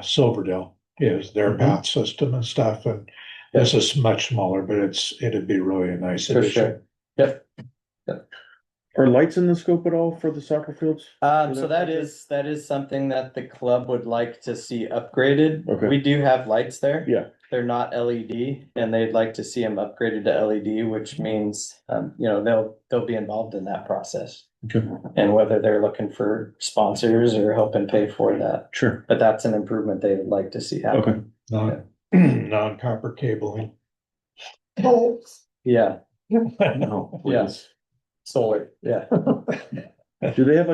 S2: Silverdale is their path system and stuff. And this is much smaller, but it'd be really a nice
S1: For
S2: addition.
S1: sure. Yep.
S6: Are lights in the scope at all for the soccer fields?
S1: So that is something that the club would like to see upgraded.
S6: Okay.
S1: We do have lights there.
S6: Yeah.
S1: They're not LED and they'd like to see them upgraded to LED, which means, they'll be involved in that process.
S6: Okay.
S1: And whether they're looking for sponsors or helping pay for that,
S6: Sure.
S1: but that's an improvement they would like to see happen.
S6: Okay.
S2: Non-copper cabling.
S1: Yeah,
S6: No.
S1: Yeah. solar, yeah.
S6: Do they have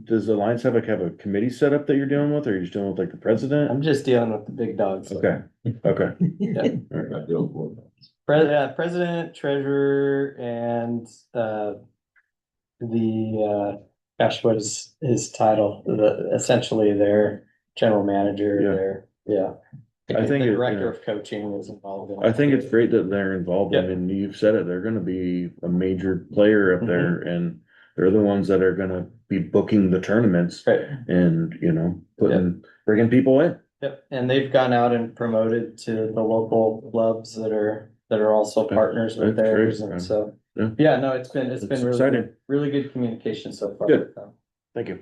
S6: does the Alliance have a committee set up that you're dealing with, or are you just dealing with the president?
S1: I'm just dealing with the big dogs.
S6: Okay, okay.
S1: Yeah.
S6: All right.
S1: President, treasurer, and what is his title? Essentially their general manager,
S6: I think
S1: the
S6: it-
S1: director of coaching is involved in.
S6: I think it's great that they're involved. I
S1: Yeah.
S6: mean, you've said it, they're gonna be a major player up there and they're the ones that are gonna be booking the tournaments
S1: Right,
S6: and, bringing people in.
S1: yep, and they've gone out and promoted to the local clubs that are also partners with
S6: That's great,
S1: theirs,
S6: man.
S1: and so.
S6: Yeah.
S1: Yeah, no, it's been
S6: It's
S1: really
S6: exciting.
S1: good, really good communication so far.
S6: Good.
S1: So.
S6: Thank you.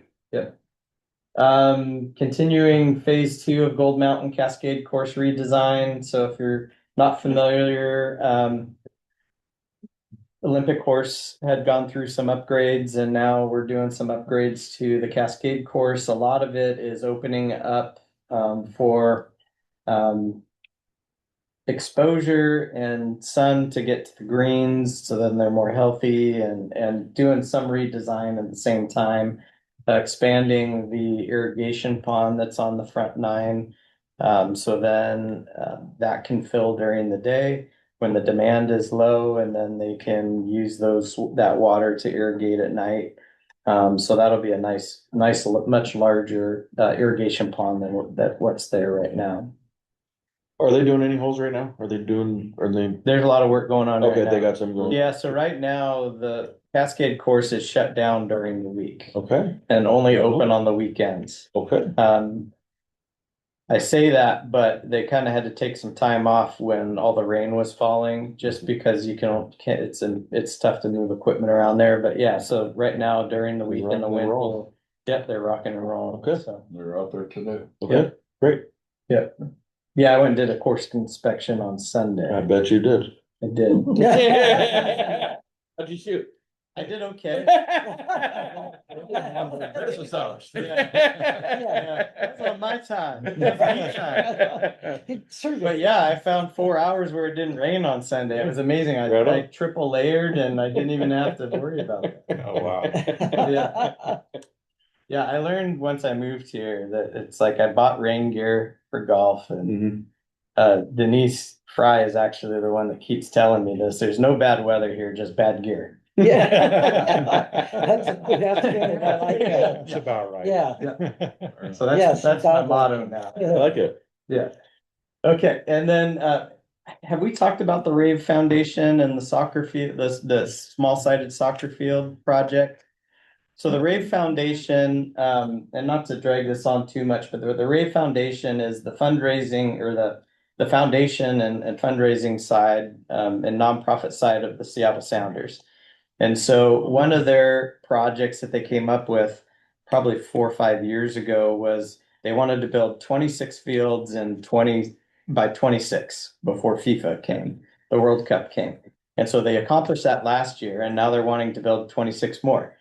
S1: Continuing phase 2 of Gold Mountain Cascade course redesign. So if you're not familiar, Olympic course had gone through some upgrades and now we're doing some upgrades to the Cascade course. A lot of it is opening up for exposure and sun to get to the greens so then they're more healthy and doing some redesign at the same time. Expanding the irrigation pond that's on the front 9. So then that can fill during the day when the demand is low, and then they can use that water to irrigate at night. So that'll be a nice, much larger irrigation pond than what's there right now.
S6: Are they doing any holes right now? Are they?
S1: There's a lot of work going on right
S6: Okay, they
S1: now.
S6: got some going.
S1: Yeah, so right now, the Cascade course is shut down during the week
S6: Okay,
S1: and only open on the weekends.
S6: okay.
S1: I say that, but they kind of had to take some time off when all the rain was falling, just because can't, it's tough to move equipment around there, but yeah, so right now during the week in the
S6: Rocking and
S1: wind.
S6: rolling.
S1: Yep, they're rocking and rolling,
S6: Okay.
S1: so,
S3: They're out there today.
S6: Okay, great.
S1: yeah. Yeah, I went and did a course inspection on
S6: I
S1: Sunday.
S6: bet you did.
S1: I did.
S6: How'd you shoot?
S1: I did okay.
S6: This was ours.
S1: Yeah, that's on my time. That's my time. But yeah, I found 4 hours where it didn't rain on Sunday. It was amazing. I,
S6: Right on.
S1: I triple layered and I didn't even have to worry about it.
S2: Oh, wow.
S1: Yeah, I learned once I moved here that it's like I bought rain gear for golf, and
S6: Mhm.
S1: Denise Fry is actually the one that keeps telling me this. There's no bad weather here, just bad gear.
S8: Yeah. That's good, I like that.
S2: That's about right.
S8: Yeah.
S1: So
S8: Yes,
S1: that's my
S8: dog
S1: motto
S8: walking.
S1: now.
S6: I like it.
S1: Yeah. Okay, and then have we talked about the Rave Foundation and the soccer field, the small-sided soccer field project? So the Rave Foundation, and not to drag this on too much, but the Rave Foundation is the fundraising or the foundation and fundraising side and nonprofit side of the Seattle Sounders. And so one of their projects that they came up with probably 4 or 5 years ago was they wanted to build 26 fields and 20 by 26 before FIFA came, the World Cup came. And so they accomplished that last year, and now they're wanting to build 26 more.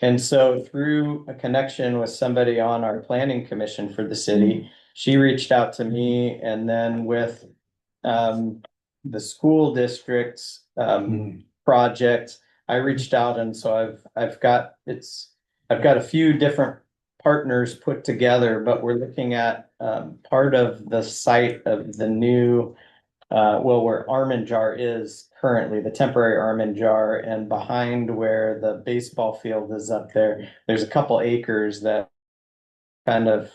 S1: And so through a connection with somebody on our planning commission for the city, she reached out to me, and then with the school district's project, I reached out, and so I've got a few different partners put together, but we're looking at part of the site of the new where Armin Jar is currently, the temporary Armin Jar, and behind where the baseball field is up there, there's a couple acres that kind of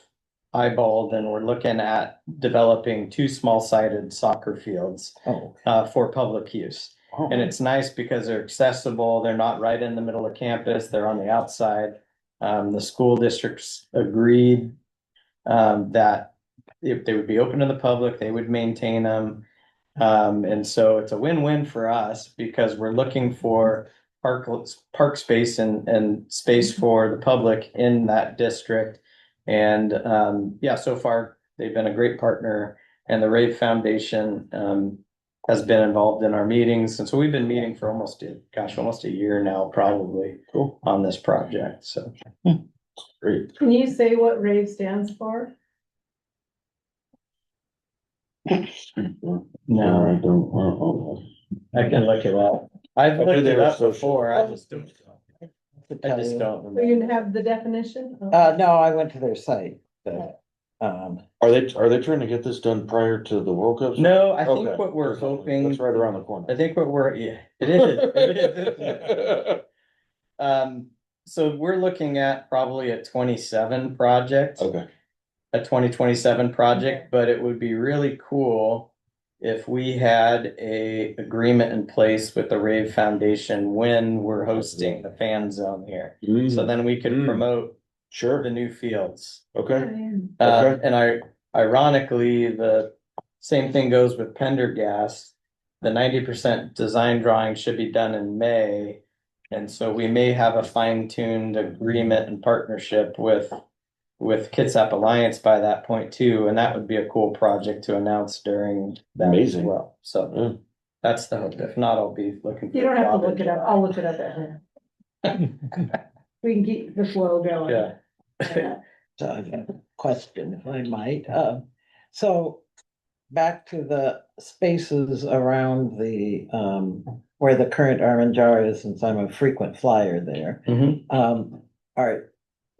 S1: eyeballed, and we're looking at developing 2 small-sided soccer fields
S8: Oh,
S1: for public use. And it's nice because they're accessible, they're not right in the middle of campus, they're on the outside. The school districts agreed that if they would be open to the public, they would maintain them. And so it's a win-win for us because we're looking for park space and space for the public in that district. And yeah, so far they've been a great partner, and the Rave Foundation has been involved in our meetings. And so we've been meeting for almost a year now, probably.
S6: Cool.
S1: On this project. So
S6: Great.
S7: Can you say what RAVE stands for?
S1: no,
S6: I don't.
S1: I can look it up. I've
S6: I knew
S1: looked
S6: they
S1: it
S6: were
S1: up
S6: social.
S1: before. I just don't
S7: So
S1: remember.
S7: you have the definition?
S8: no, I went to their site, but,
S6: Are they trying to get this done prior to the World Cup?
S1: No, I think
S6: Okay.
S1: what we're hoping.
S6: That's right around the corner.
S1: I think what we're, yeah, it is. It is. So we're looking at probably a 27 project.
S6: Okay,
S1: A 2027 project, but it would be really cool if we had a agreement in place with the Rave Foundation when we're hosting the fan zone here. So then we could promote the
S6: sure,
S1: new fields.
S6: okay,
S1: And ironically, the same thing goes with Pendergast. The 90% design drawing should be done in May. And so we may have a fine-tuned agreement and partnership with Kitsap Alliance by that point too, and that would be a cool project to announce during that as
S6: Amazing.
S1: well. So
S6: Yeah.
S1: that's the hope. If not, I'll be looking.
S7: You don't have to look it up. I'll look it up at home. We can keep the flow going.
S1: Yeah.
S8: so I've got a question, if I might. So back to the spaces around the, where the current Armin Jar is, since I'm a frequent flyer there.
S1: Mhm.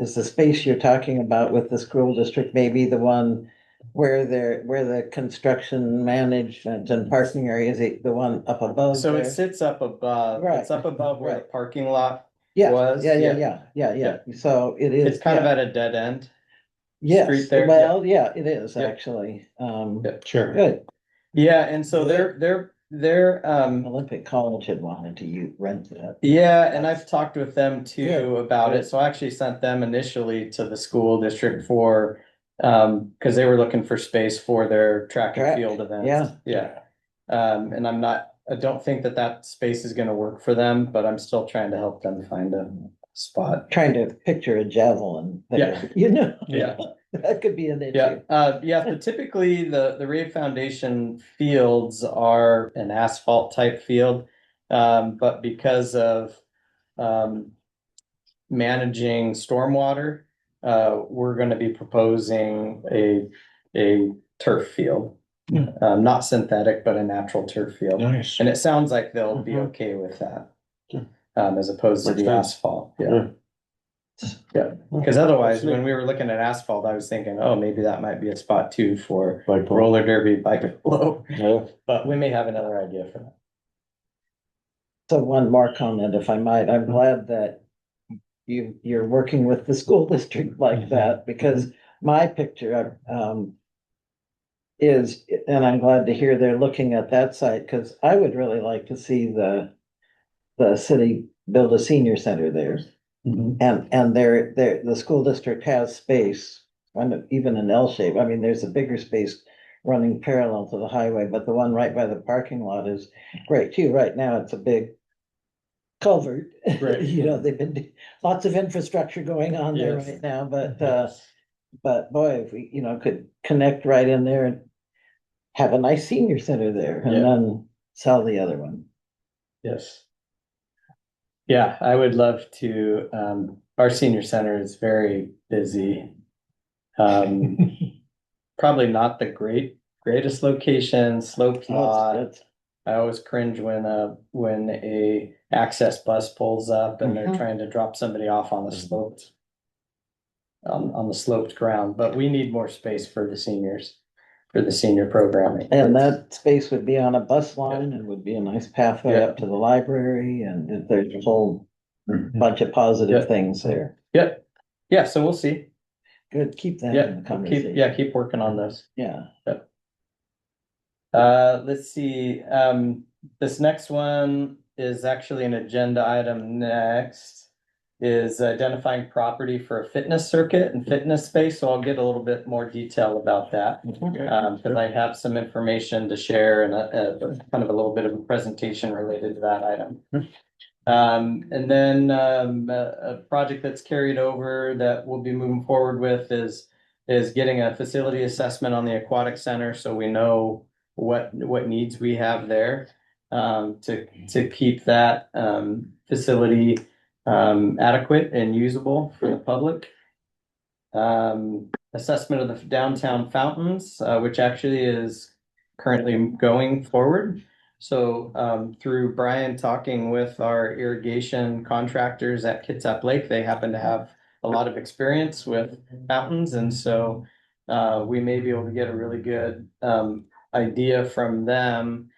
S8: Is the space you're talking about with the school district maybe the one where the construction management and parking area is the one up above
S1: So it
S8: there?
S1: sits up above,
S8: Right.
S1: it's up above where the
S8: Right.
S1: parking lot
S8: Yeah,
S1: was.
S8: yeah. So it is.
S1: It's kind of
S8: yeah.
S1: at a dead end.
S8: Yes,
S1: street there.
S8: well, yeah, it is
S1: Yeah.
S8: actually.
S2: Sure.
S8: Good.
S1: Yeah, and so they're
S8: Olympic College had wanted to rent that.
S1: yeah, and I've talked with them too
S8: Good,
S1: about it.
S8: good.
S1: So I actually sent them initially to the school district for because they were looking for space for their track and
S8: Track,
S1: field events.
S8: yeah.
S1: Yeah. And I don't think that space is gonna work for them, but I'm still trying to help them find a spot.
S8: Trying to picture a javelin
S1: Yeah.
S8: there, you know?
S1: Yeah.
S8: That could be an
S1: Yeah,
S8: issue.
S1: yeah, but typically the Rave Foundation fields are an asphalt type field. But because of managing stormwater, we're gonna be proposing a turf field. Not synthetic, but a natural turf field.
S2: Nice.
S1: And it sounds like they'll be
S6: Mhm.
S1: okay with that.
S6: Yeah.
S1: As opposed to
S6: Makes
S1: the
S6: sense.
S1: asphalt, yeah.
S6: Yeah.
S1: Yeah, because otherwise, when we were looking at asphalt, I was thinking, oh, maybe that might be a spot too for
S6: Bike pole.
S1: roller derby, bike polo.
S6: Yeah.
S1: But we may have another idea for that.
S8: So one more comment, if I might, I'm glad that you're working with the school district like that, because my picture, is, and I'm glad to hear they're looking at that site, because I would really like to see the city build a senior center there. And the school district has space, even an L shape. I mean, there's a bigger space running parallel to the highway, but the one right by the parking lot is great too. Right now, it's a big culvert.
S1: Right.
S8: You know, they've been, lots of infrastructure going on there
S1: Yes.
S8: right now, but boy, if we, could connect right in there and have a nice senior center there and
S1: Yeah.
S8: then sell the other one.
S1: Yes. Yeah, I would love to, our senior center is very busy. Probably not the greatest location, slow plot.
S8: That's-
S1: I always cringe when a access bus pulls up and they're
S8: Mhm.
S1: trying to drop somebody off on the sloped. On the sloped ground, but we need more space for the seniors, for the senior programming.
S8: And that space would be on a bus line and would be a nice pathway
S1: Yeah.
S8: up to the library, and there's a whole
S1: Mhm.
S8: bunch of positive
S1: Yeah.
S8: things there.
S1: Yep, yeah, so we'll see.
S8: Good, keep that in
S1: Yeah,
S8: the conversation.
S1: keep working on those.
S8: Yeah,
S1: Let's see, this next one is actually an agenda item next. Is identifying property for a fitness circuit and fitness space, so I'll get a little bit more detail about that. Cause I have some information to share and a kind of a little bit of a presentation related to that item. And then, a project that's carried over that we'll be moving forward with is getting a facility assessment on the aquatic center, so we know what needs we have there. To keep that, facility, adequate and usable for the public. Assessment of the downtown fountains, which actually is currently going forward. So, through Brian talking with our irrigation contractors at Kitsap Lake, they happen to have a lot of experience with fountains, and so we may be able to get a really good idea from them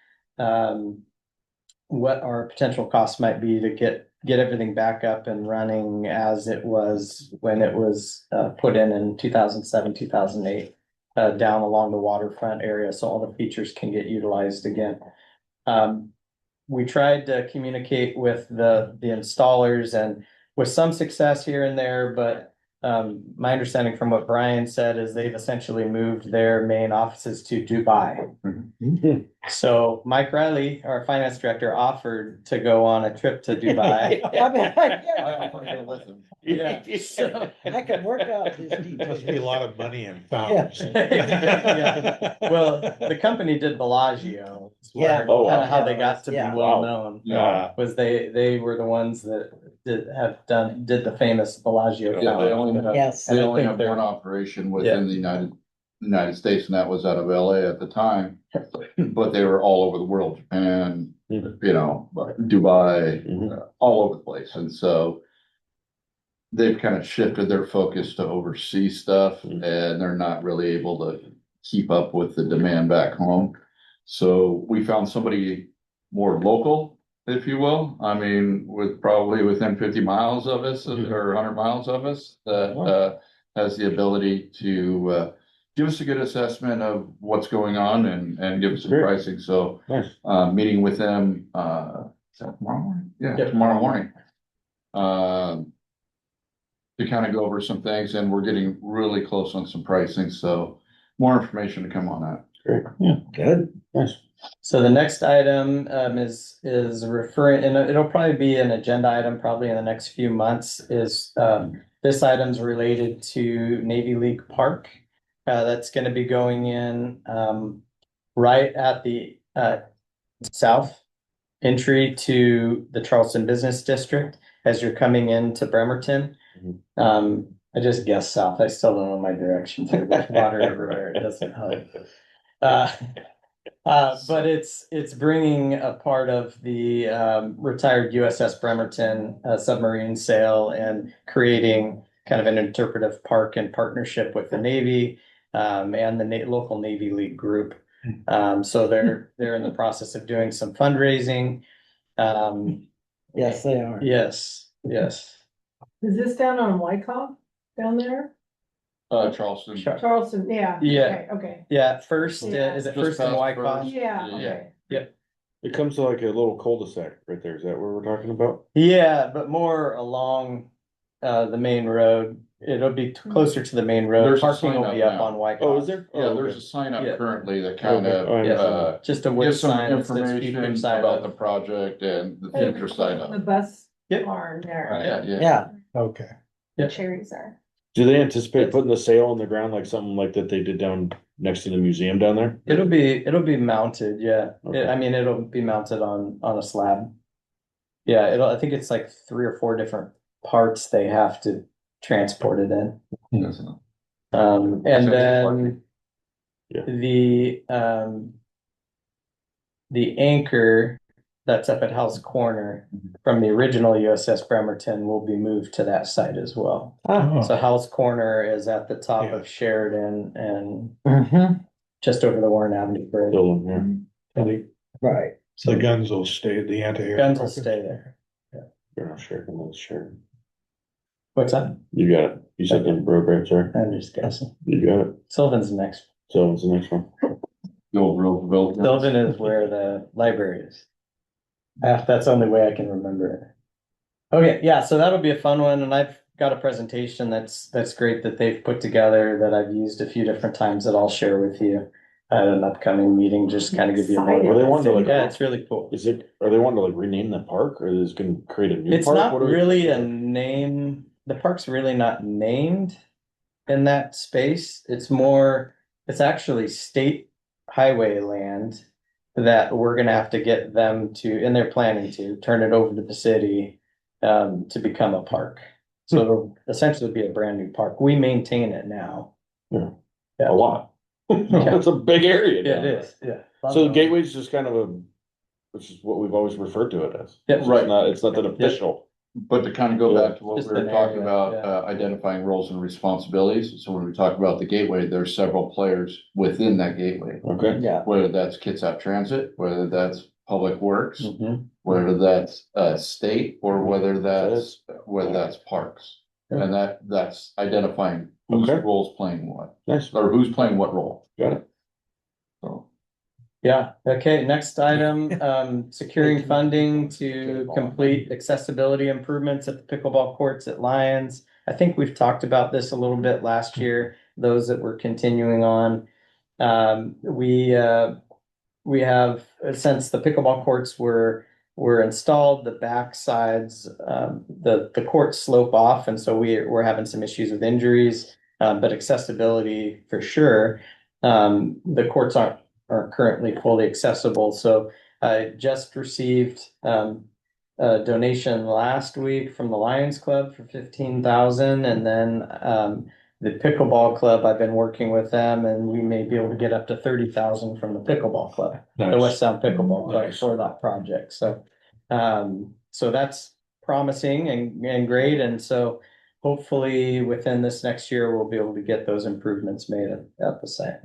S1: what our potential costs might be to get everything back up and running as it was when it was put in 2007, 2008, down along the waterfront area, so all the features can get utilized again. We tried to communicate with the installers and with some success here and there, but my understanding from what Brian said is they've essentially moved their main offices to Dubai. So Mike Riley, our finance director, offered to go on a trip to Dubai. Yeah. So-
S8: I can work out these
S2: Must be a
S8: details.
S2: lot of money in fountains.
S1: Yeah. Well, the company did Bellagio. It's
S8: Yeah.
S1: where-
S6: Oh, wow.
S1: Kind of how they got to be
S8: Yeah.
S1: well known.
S2: Yeah.
S1: Was they were the ones that did the famous Bellagio.
S3: Yeah, they
S1: fountain.
S3: only have,
S8: Yes.
S3: they only
S1: think
S3: have
S1: they're-
S3: one operation within the United States, and that was out of LA at the time. But they were all over the world, Japan, Dubai,
S6: Mhm.
S3: all over the place, and so. They've kind of shifted their focus to overseas stuff,
S6: Mhm.
S3: and they're not really able to keep up with the demand back home. So we found somebody more local, if you will. I mean, with probably within 50 miles of us
S6: Mhm.
S3: or 100 miles of us, that has the ability to give us a good assessment of what's going on and give us some
S6: Great.
S3: pricing. So
S6: Nice.
S3: meeting with them, is that tomorrow morning? Yeah,
S1: Yep.
S3: tomorrow morning. To kind of go over some things, and we're getting really close on some pricing, so more information to come on that.
S6: Great, yeah,
S8: Good.
S6: nice.
S1: So the next item is referring, and it'll probably be an agenda item probably in the next few months, is this item's related to Navy League Park. That's gonna be going in right at the south entry to the Charleston Business District as you're coming into Bremerton. I just guessed south. I still don't know my direction. There's water everywhere. It doesn't help. But it's bringing a part of the retired USS Bremerton submarine sale and creating kind of an interpretive park in partnership with the Navy and the local Navy League group. So they're in the process of doing some fundraising.
S8: Yes, they are.
S1: Yes.
S7: Is this down on Wyckoff, down there?
S3: Charleston.
S7: Charleston, yeah.
S1: Yeah.
S7: Okay,
S1: Yeah, first,
S7: Yeah.
S1: is it
S3: Just
S1: first in
S3: past
S1: Wyckoff?
S3: First.
S7: yeah,
S3: Yeah.
S7: okay.
S6: It comes to like a little cul-de-sac right there, is that what we're talking about?
S1: Yeah, but more along the main road. It'll be closer to the main road.
S3: There's a
S1: Parking
S3: sign
S1: will be
S3: up
S1: up
S3: now.
S1: on Wyckoff.
S6: Oh, is there?
S3: Yeah,
S6: Oh,
S3: there's a
S6: okay.
S3: sign up
S1: Yeah.
S3: currently that kind
S6: Okay. Oh, I
S3: of,
S6: understand.
S1: Just a wood
S3: gives some
S1: sign that says
S3: information
S1: future side
S3: about the
S1: of.
S3: project and the future side
S7: The
S3: of.
S7: bus
S1: Yep.
S7: barn there.
S3: Yeah.
S8: Yeah,
S2: Okay.
S1: Yeah.
S9: The cherries are.
S6: Do they anticipate putting the sail on the ground like something like that they did down next to the museum down there?
S1: It'll be mounted, yeah.
S6: Okay.
S1: I mean, it'll be mounted on a slab. Yeah, I think it's like 3 or 4 different parts they have to transport it in. And then
S6: Yeah.
S1: the anchor that's up at Hell's Corner from the original USS Bremerton will be moved to that site as well.
S8: ah,
S1: So Hell's Corner is at the top
S2: Yeah.
S1: of Sheridan and
S8: mhm,
S1: just over the Warren Avenue Bridge.
S6: Still, yeah.
S2: And
S8: right.
S2: the guns will stay, the anti-air.
S1: Guns will stay there.
S6: You're not sure, I'm not sure.
S1: What's that?
S6: You got it, you said the program, sorry,
S1: I'm just guessing.
S6: you got it,
S1: Sylvan's the next.
S6: so what's the next one?
S3: The old Roosevelt.
S1: Sylvan is where the library is. That's the only way I can remember it. Okay, yeah, so that'll be a fun one, and I've got a presentation that's great that they've put together that I've used a few different times that I'll share with you at an upcoming meeting, just kind of give you a
S7: Excited.
S6: Well, they
S1: more.
S6: wanted to like,
S1: Yeah, it's really cool.
S6: are they wanting to like rename the park, or is it gonna create a new park?
S1: It's not
S6: What are we-
S1: really a name, the park's really not named in that space. It's actually state highway land that we're gonna have to get them to, and they're planning to, turn it over to the city to become a park. So it'll essentially be a brand new park. We maintain it now.
S6: A lot. It's a big area.
S1: Yeah,
S6: down
S1: it
S6: there.
S1: is, yeah.
S6: So the gateway's just kind of which is what we've always referred to it as.
S1: Yeah,
S6: It's
S3: right.
S6: not, it's nothing official.
S3: But to kind of go back to what we
S1: Just
S3: were
S1: an
S3: talking
S1: area,
S3: about,
S1: yeah.
S3: identifying roles and responsibilities. So when we talk about the gateway, there's several players within that gateway.
S6: Okay,
S8: Yeah,
S3: Whether that's Kitsap Transit, whether that's Public Works,
S1: Mhm.
S3: whether that's state, or whether that's parks. And that's identifying whose
S6: Okay.
S3: role's playing what,
S6: nice,
S3: or who's playing what role.
S6: got it.
S3: So,
S1: Yeah, okay, next item, securing funding to complete accessibility improvements at the pickleball courts at Lions. I think we've talked about this a little bit last year, those that we're continuing on. We have, since the pickleball courts were installed, the back sides, the courts slope off, and so we're having some issues with injuries, but accessibility for sure. The courts aren't currently fully accessible, so I just received a donation last week from the Lions Club for 15,000, and then the pickleball club, I've been working with them, and we may be able to get up to 30,000 from the pickleball club, the West Sound Pickleball Club,
S2: Nice.
S1: for that project. So that's promising and great, and so hopefully within this next year we'll be able to get those improvements made at the site.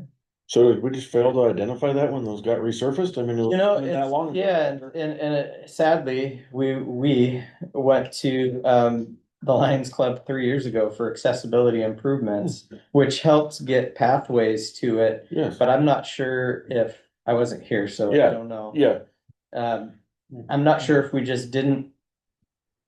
S6: So did we just fail to identify that when those got resurfaced? I mean, it
S1: You know,
S6: wasn't that long ago.
S1: yeah, and sadly, we went to the Lions Club 3 years ago for accessibility improvements, which helps get pathways to it.
S6: Yes,
S1: But I'm not sure if, I wasn't here, so I
S6: Yeah.
S1: don't know.
S6: yeah,
S1: I'm not sure if we just didn't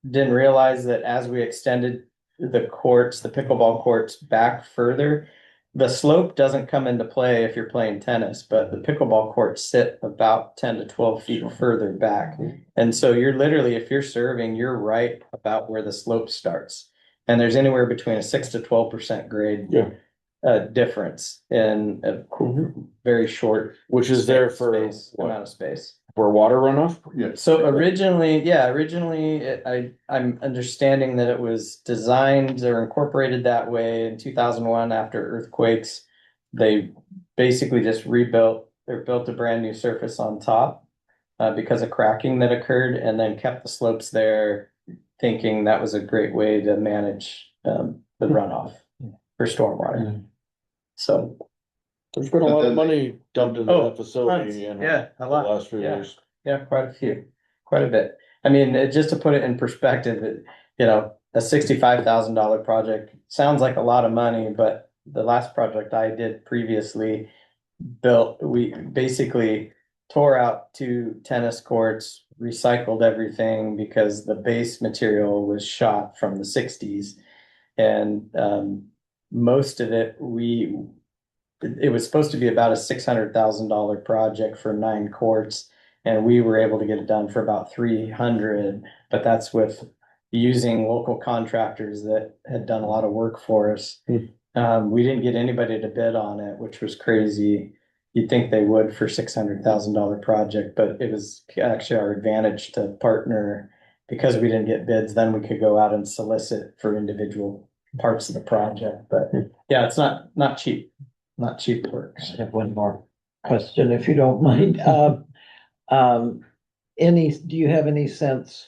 S1: realize that as we extended the courts, the pickleball courts back further, the slope doesn't come into play if you're playing tennis, but the pickleball courts sit about 10 to 12 feet further back. And so you're literally, if you're serving, you're right about where the slope starts. And there's anywhere between a 6 to 12% grade
S6: yeah,
S1: difference in a very short
S6: which is there for
S1: amount of space.
S6: for water runoff?
S3: Yeah.
S1: So originally, I'm understanding that it was designed or incorporated that way in 2001 after earthquakes. They basically just built a brand new surface on top because of cracking that occurred, and then kept the slopes there, thinking that was a great way to manage the runoff for stormwater. So,
S6: There's been a lot of money dumped into
S1: Oh,
S6: that facility in
S1: yeah, a
S6: the
S1: lot.
S6: last few
S1: Yeah.
S6: years.
S1: Yeah, quite a bit. I mean, just to put it in perspective, a $65,000 project sounds like a lot of money, but the last project I did previously we basically tore out 2 tennis courts, recycled everything because the base material was shot from the 60s. And most of it, it was supposed to be about a $600,000 project for 9 courts. And we were able to get it done for about 300, but that's with using local contractors that had done a lot of work for us. We didn't get anybody to bid on it, which was crazy. You'd think they would for $600,000 project, but it was actually our advantage to partner because we didn't get bids. Then we could go out and solicit for individual parts of the project. But yeah, it's not cheap, not cheap work.
S8: I have one more question, if you don't mind. Do you have any sense,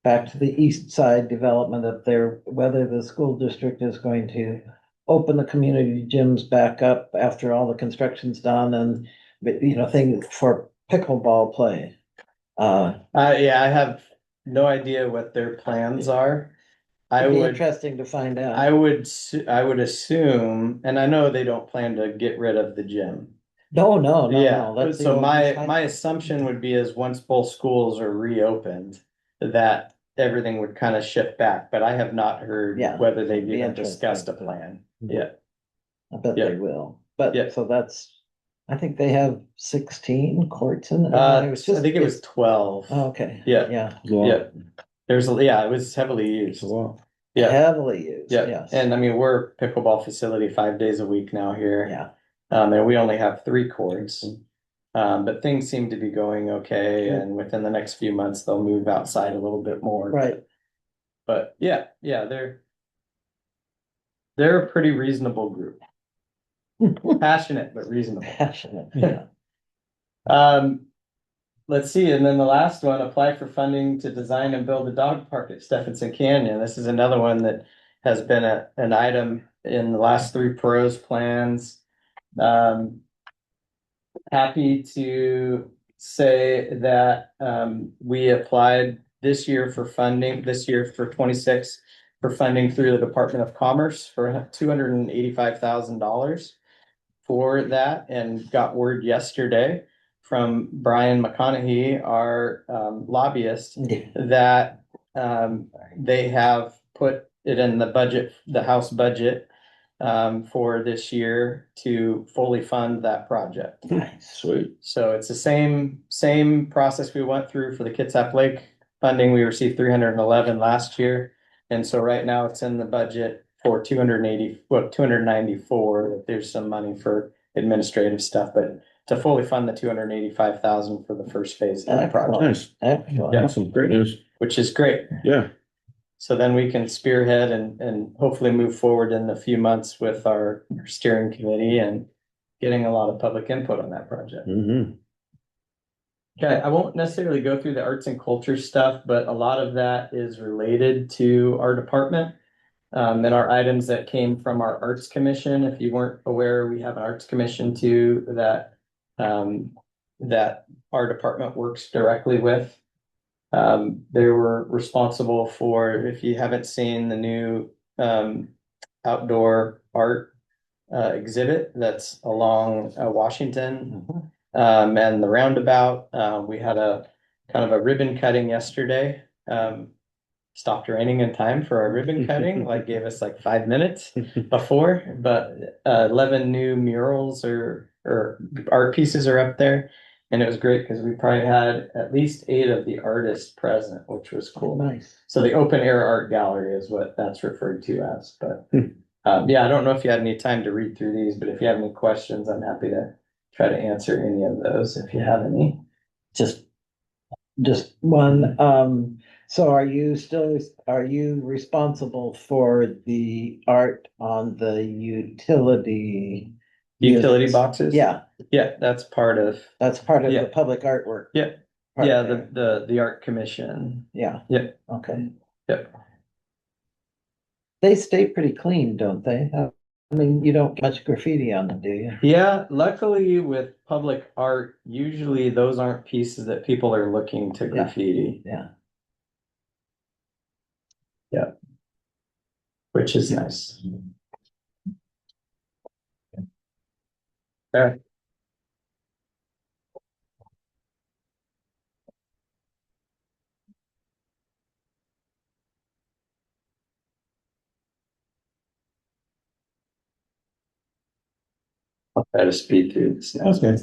S8: back to the east side development up there, whether the school district is going to open the community gyms back up after all the construction's done and, things for pickleball play?
S1: Yeah, I have no idea what their plans are.
S8: It'd be interesting to find out.
S1: I would assume, and I know they don't plan to get rid of the gym.
S8: No.
S1: Yeah,
S8: that's the
S1: so
S8: old
S1: my assumption would be is once both schools are reopened, that everything would kind of shift back, but I have not heard
S8: Yeah,
S1: whether they've
S8: be
S1: even
S8: interesting.
S1: discussed a plan yet.
S8: I bet
S1: Yeah.
S8: they will,
S1: Yeah.
S8: but so I think they have 16 courts in it.
S1: I think it was 12.
S8: Okay.
S1: Yeah.
S8: Yeah,
S1: Yeah, it was heavily used. Yeah,
S8: heavily used,
S1: yeah,
S8: yes.
S1: and I mean, we're a pickleball facility 5 days a week now here.
S8: Yeah,
S1: And we only have 3 courts. But things seem to be going okay, and within the next few months, they'll move outside a little bit more.
S8: right.
S1: But yeah, they're a pretty reasonable group. Passionate, but reasonable.
S8: Passionate, yeah.
S1: Let's see, and then the last one, apply for funding to design and build a dog park at Stephenson Canyon. This is another one that has been an item in the last 3 pros plans. Happy to say that we applied this year for 26 for funding through the Department of Commerce for $285,000 for that, and got word yesterday from Brian McConaughey, our lobbyist, that they have put it in the budget, the House budget, for this year to fully fund that project.
S8: Nice.
S6: Sweet.
S1: So it's the same process we went through for the Kitsap Lake funding. We received 311 last year. And so right now it's in the budget for 294, that there's some money for administrative stuff, but to fully fund the 285,000 for the first phase of the project,
S6: Nice.
S8: Excellent.
S1: Yeah.
S6: Awesome. Great news.
S1: which is great.
S6: Yeah.
S1: So then we can spearhead and hopefully move forward in a few months with our steering committee and getting a lot of public input on that project.
S6: Mm-hmm.
S1: Okay, I won't necessarily go through the arts and culture stuff, but a lot of that is related to our department. And our items that came from our arts commission. If you weren't aware, we have an arts commission too that that our department works directly with. They were responsible for, if you haven't seen the new outdoor art exhibit that's along Washington and the roundabout. We had a kind of a ribbon cutting yesterday. Stopped raining in time for our ribbon cutting, like gave us like 5 minutes before, but 11 new murals or art pieces are up there. And it was great because we probably had at least 8 of the artists present, which was cool.
S8: Nice.
S1: So the open air art gallery is what that's referred to as, but yeah, I don't know if you had any time to read through these, but if you have any questions, I'm happy to try to answer any of those if you have any.
S8: Just one, so are you responsible for the art on the utility?
S1: Utility
S8: units?
S1: boxes?
S8: Yeah,
S1: Yeah, that's part of,
S8: that's part of
S1: Yeah.
S8: the public artwork.
S1: yeah,
S8: part
S1: yeah,
S8: there.
S1: the art commission.
S8: Yeah.
S1: Yeah.
S8: Okay.
S1: Yep.
S8: They stay pretty clean, don't they? I mean, you don't get much graffiti on them, do you?
S1: Yeah, luckily with public art, usually those aren't pieces that people are looking to graffiti,
S8: Yeah.
S1: which is nice. Okay. I'll try to speed through this now.
S2: Okay.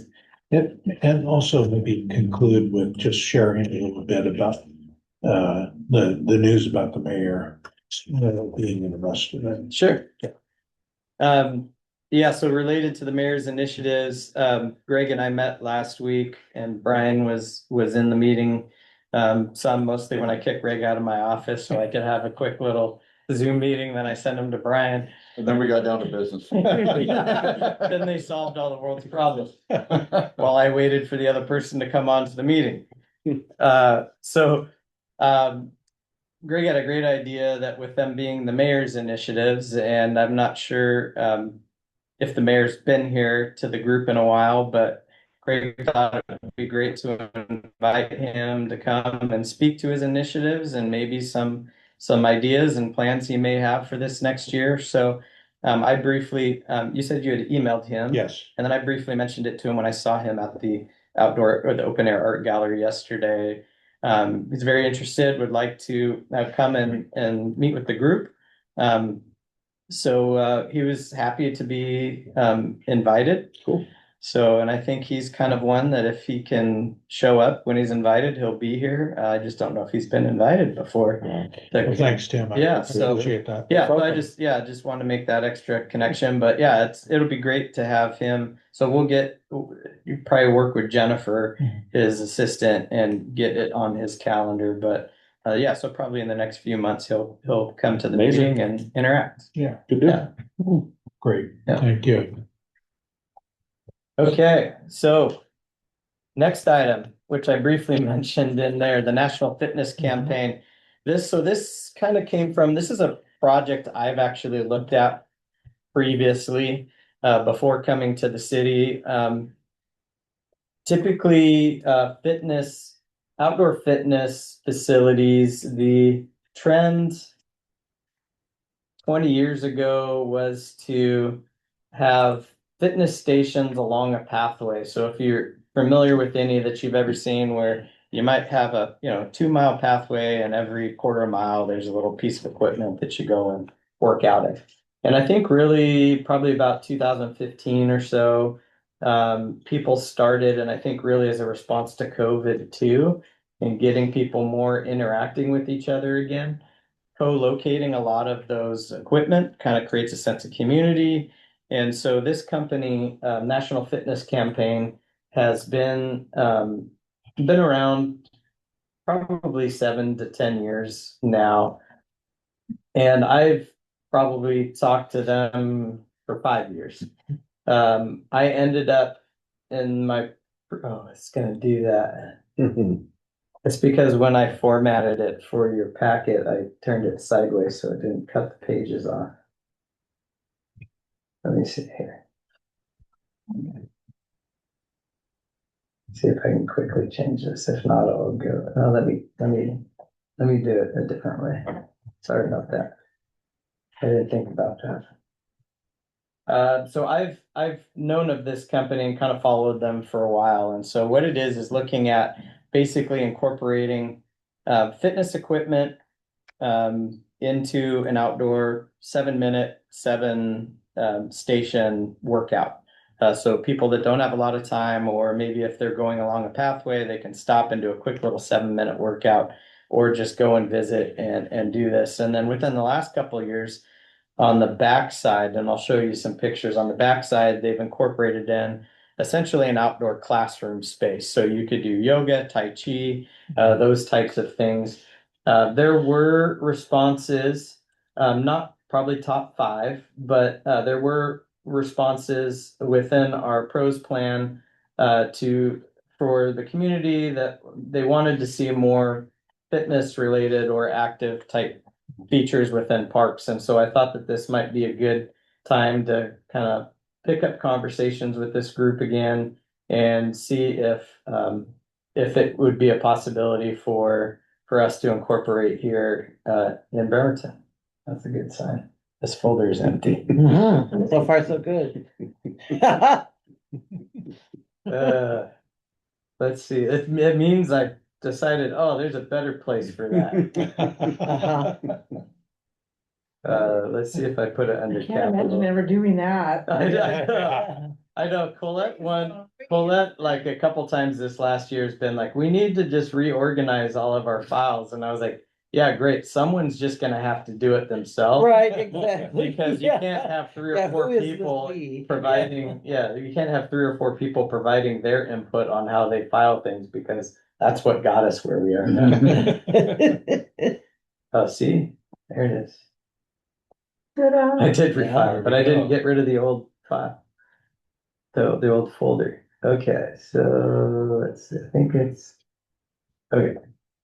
S2: And also maybe conclude with just sharing a little bit about the news about the mayor being arrested.
S1: Sure. Yeah, so related to the mayor's initiatives, Greg and I met last week and Brian was in the meeting. Some mostly when I kicked Greg out of my office so I could have a quick little Zoom meeting, then I sent him to Brian.
S3: And then we got down to business.
S1: Then they solved all the world's problems while I waited for the other person to come on to the meeting. Greg had a great idea that with them being the mayor's initiatives, and I'm not sure if the mayor's been here to the group in a while, but Greg thought it would be great to invite him to come and speak to his initiatives and maybe some ideas and plans he may have for this next year. So I briefly, you said you had emailed him.
S2: Yes.
S1: And then I briefly mentioned it to him when I saw him at the outdoor or the open air art gallery yesterday. He's very interested, would like to come and meet with the group. So he was happy to be invited.
S6: Cool.
S1: So, and I think he's kind of one that if he can show up when he's invited, he'll be here. I just don't know if he's been invited before.
S2: Well, thanks, Tim.
S1: Yeah,
S2: I
S1: so-
S2: appreciate that.
S1: Yeah, so I just want to make that extra connection, but yeah, it'll be great to have him. So you probably work with Jennifer, his assistant, and get it on his calendar, but yeah, so probably in the next few months, he'll come to the
S6: Amazing.
S1: meeting and interact.
S2: Yeah,
S6: Good deal.
S2: great.
S1: Yeah.
S2: Thank you.
S1: Okay, so next item, which I briefly mentioned in there, the National Fitness Campaign. This kind of came from, this is a project I've actually looked at previously, before coming to the city. Typically, outdoor fitness facilities, the trend 20 years ago was to have fitness stations along a pathway. So if you're familiar with any that you've ever seen where you might have a 2-mile pathway and every quarter mile there's a little piece of equipment that you go and work out in. And I think really probably about 2015 or so, people started, and I think really as a response to COVID too, and getting people more interacting with each other again, co-locating a lot of those equipment kind of creates a sense of community. And so this company, National Fitness Campaign, has been around probably 7 to 10 years now. And I've probably talked to them for 5 years. I ended up it's gonna do that. It's because when I formatted it for your packet, I turned it sideways so it didn't cut the pages off. Let me see here. See if I can quickly change this. If not, I'll go, let me do it a different way. Sorry about that. I didn't think about that. So I've known of this company and kind of followed them for a while. And so what it is looking at basically incorporating fitness equipment into an outdoor 7-minute, station workout. So people that don't have a lot of time, or maybe if they're going along a pathway, they can stop and do a quick little 7-minute workout, or just go and visit and do this. And then within the last couple of years, on the backside, and I'll show you some pictures on the backside, they've incorporated in essentially an outdoor classroom space. So you could do yoga, Tai Chi, those types of things. There were responses, not probably top 5, but there were responses within our pros plan for the community that they wanted to see more fitness related or active type features within parks. And so I thought that this might be a good time to kind of pick up conversations with this group again and see if it would be a possibility for us to incorporate here in Bremerton. That's a good sign. This folder is empty.
S8: So far, so good.
S1: Let's see. It means I decided, oh, there's a better place for that. Let's see if I put it under
S7: I can't imagine
S1: capital.
S7: ever doing that.
S1: I know Colette, like a couple times this last year has been like, we need to just reorganize all of our files. And I was like, yeah, great. Someone's just gonna have to do it themselves.
S8: Right, exactly.
S1: Because you can't have 3 or 4
S8: who is this
S1: people
S8: we?
S1: providing, you can't have 3 or 4 people providing their input on how they file things, because that's what got us where we are now. Oh, see, there it is. I did refile, but I didn't get rid of the old file. The old folder. Okay, so let's see, I think it's, okay,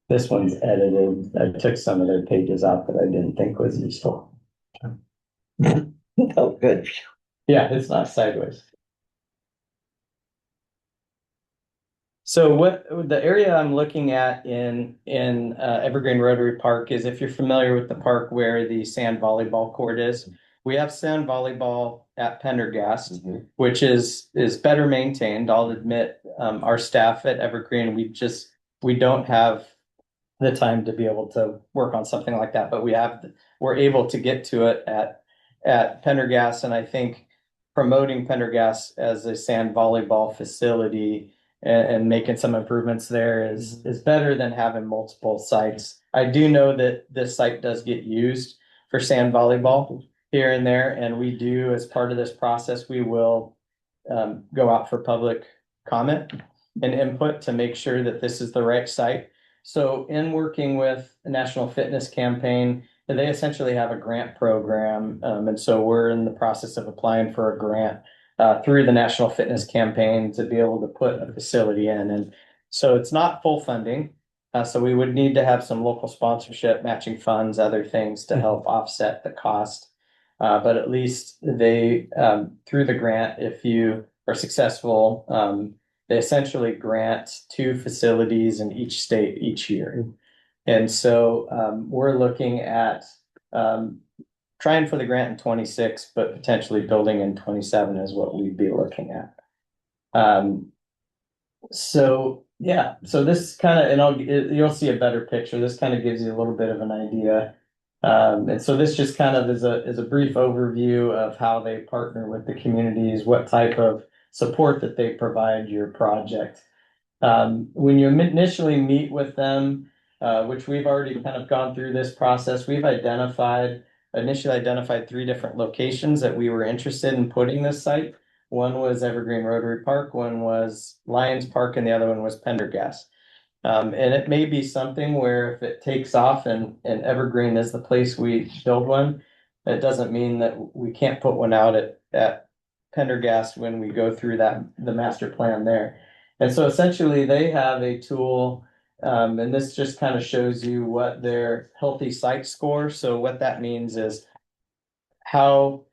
S1: this one's edited. I took some of their pages out that I didn't think was useful.
S8: Oh, good.
S1: Yeah, it's not sideways. So what the area I'm looking at in Evergreen Rotary Park is, if you're familiar with the park where the sand volleyball court is, we have sand volleyball at Pendergast, which is better maintained. I'll admit, our staff at Evergreen, we don't have the time to be able to work on something like that, but we're able to get to it at Pendergast, and I think promoting Pendergast as a sand volleyball facility and making some improvements there is better than having multiple sites. I do know that this site does get used for sand volleyball here and there, and we do, as part of this process, we will go out for public comment and input to make sure that this is the right site. So in working with the National Fitness Campaign, they essentially have a grant program, and so we're in the process of applying for a grant through the National Fitness Campaign to be able to put a facility in. And so it's not full funding. So we would need to have some local sponsorship, matching funds, other things to help offset the cost. But at least they, through the grant, if you are successful, they essentially grant 2 facilities in each state each year. And so we're looking at trying for the grant in 26, but potentially building in 27 is what we'd be looking at. So this kind of, and you'll see a better picture. This kind of gives you a little bit of an idea. And so this just kind of is a brief overview of how they partner with the communities, what type of support that they provide your project. When you initially meet with them, which we've already kind of gone through this process, we've initially identified 3 different locations that we were interested in putting this site. One was Evergreen Rotary Park, one was Lions Park, and the other one was Pendergast. And it may be something where if it takes off and Evergreen is the place we build one, it doesn't mean that we can't put one out at Pendergast when we go through the master plan there. And so essentially they have a tool, and this just kind of shows you what their healthy site score. So what that means is how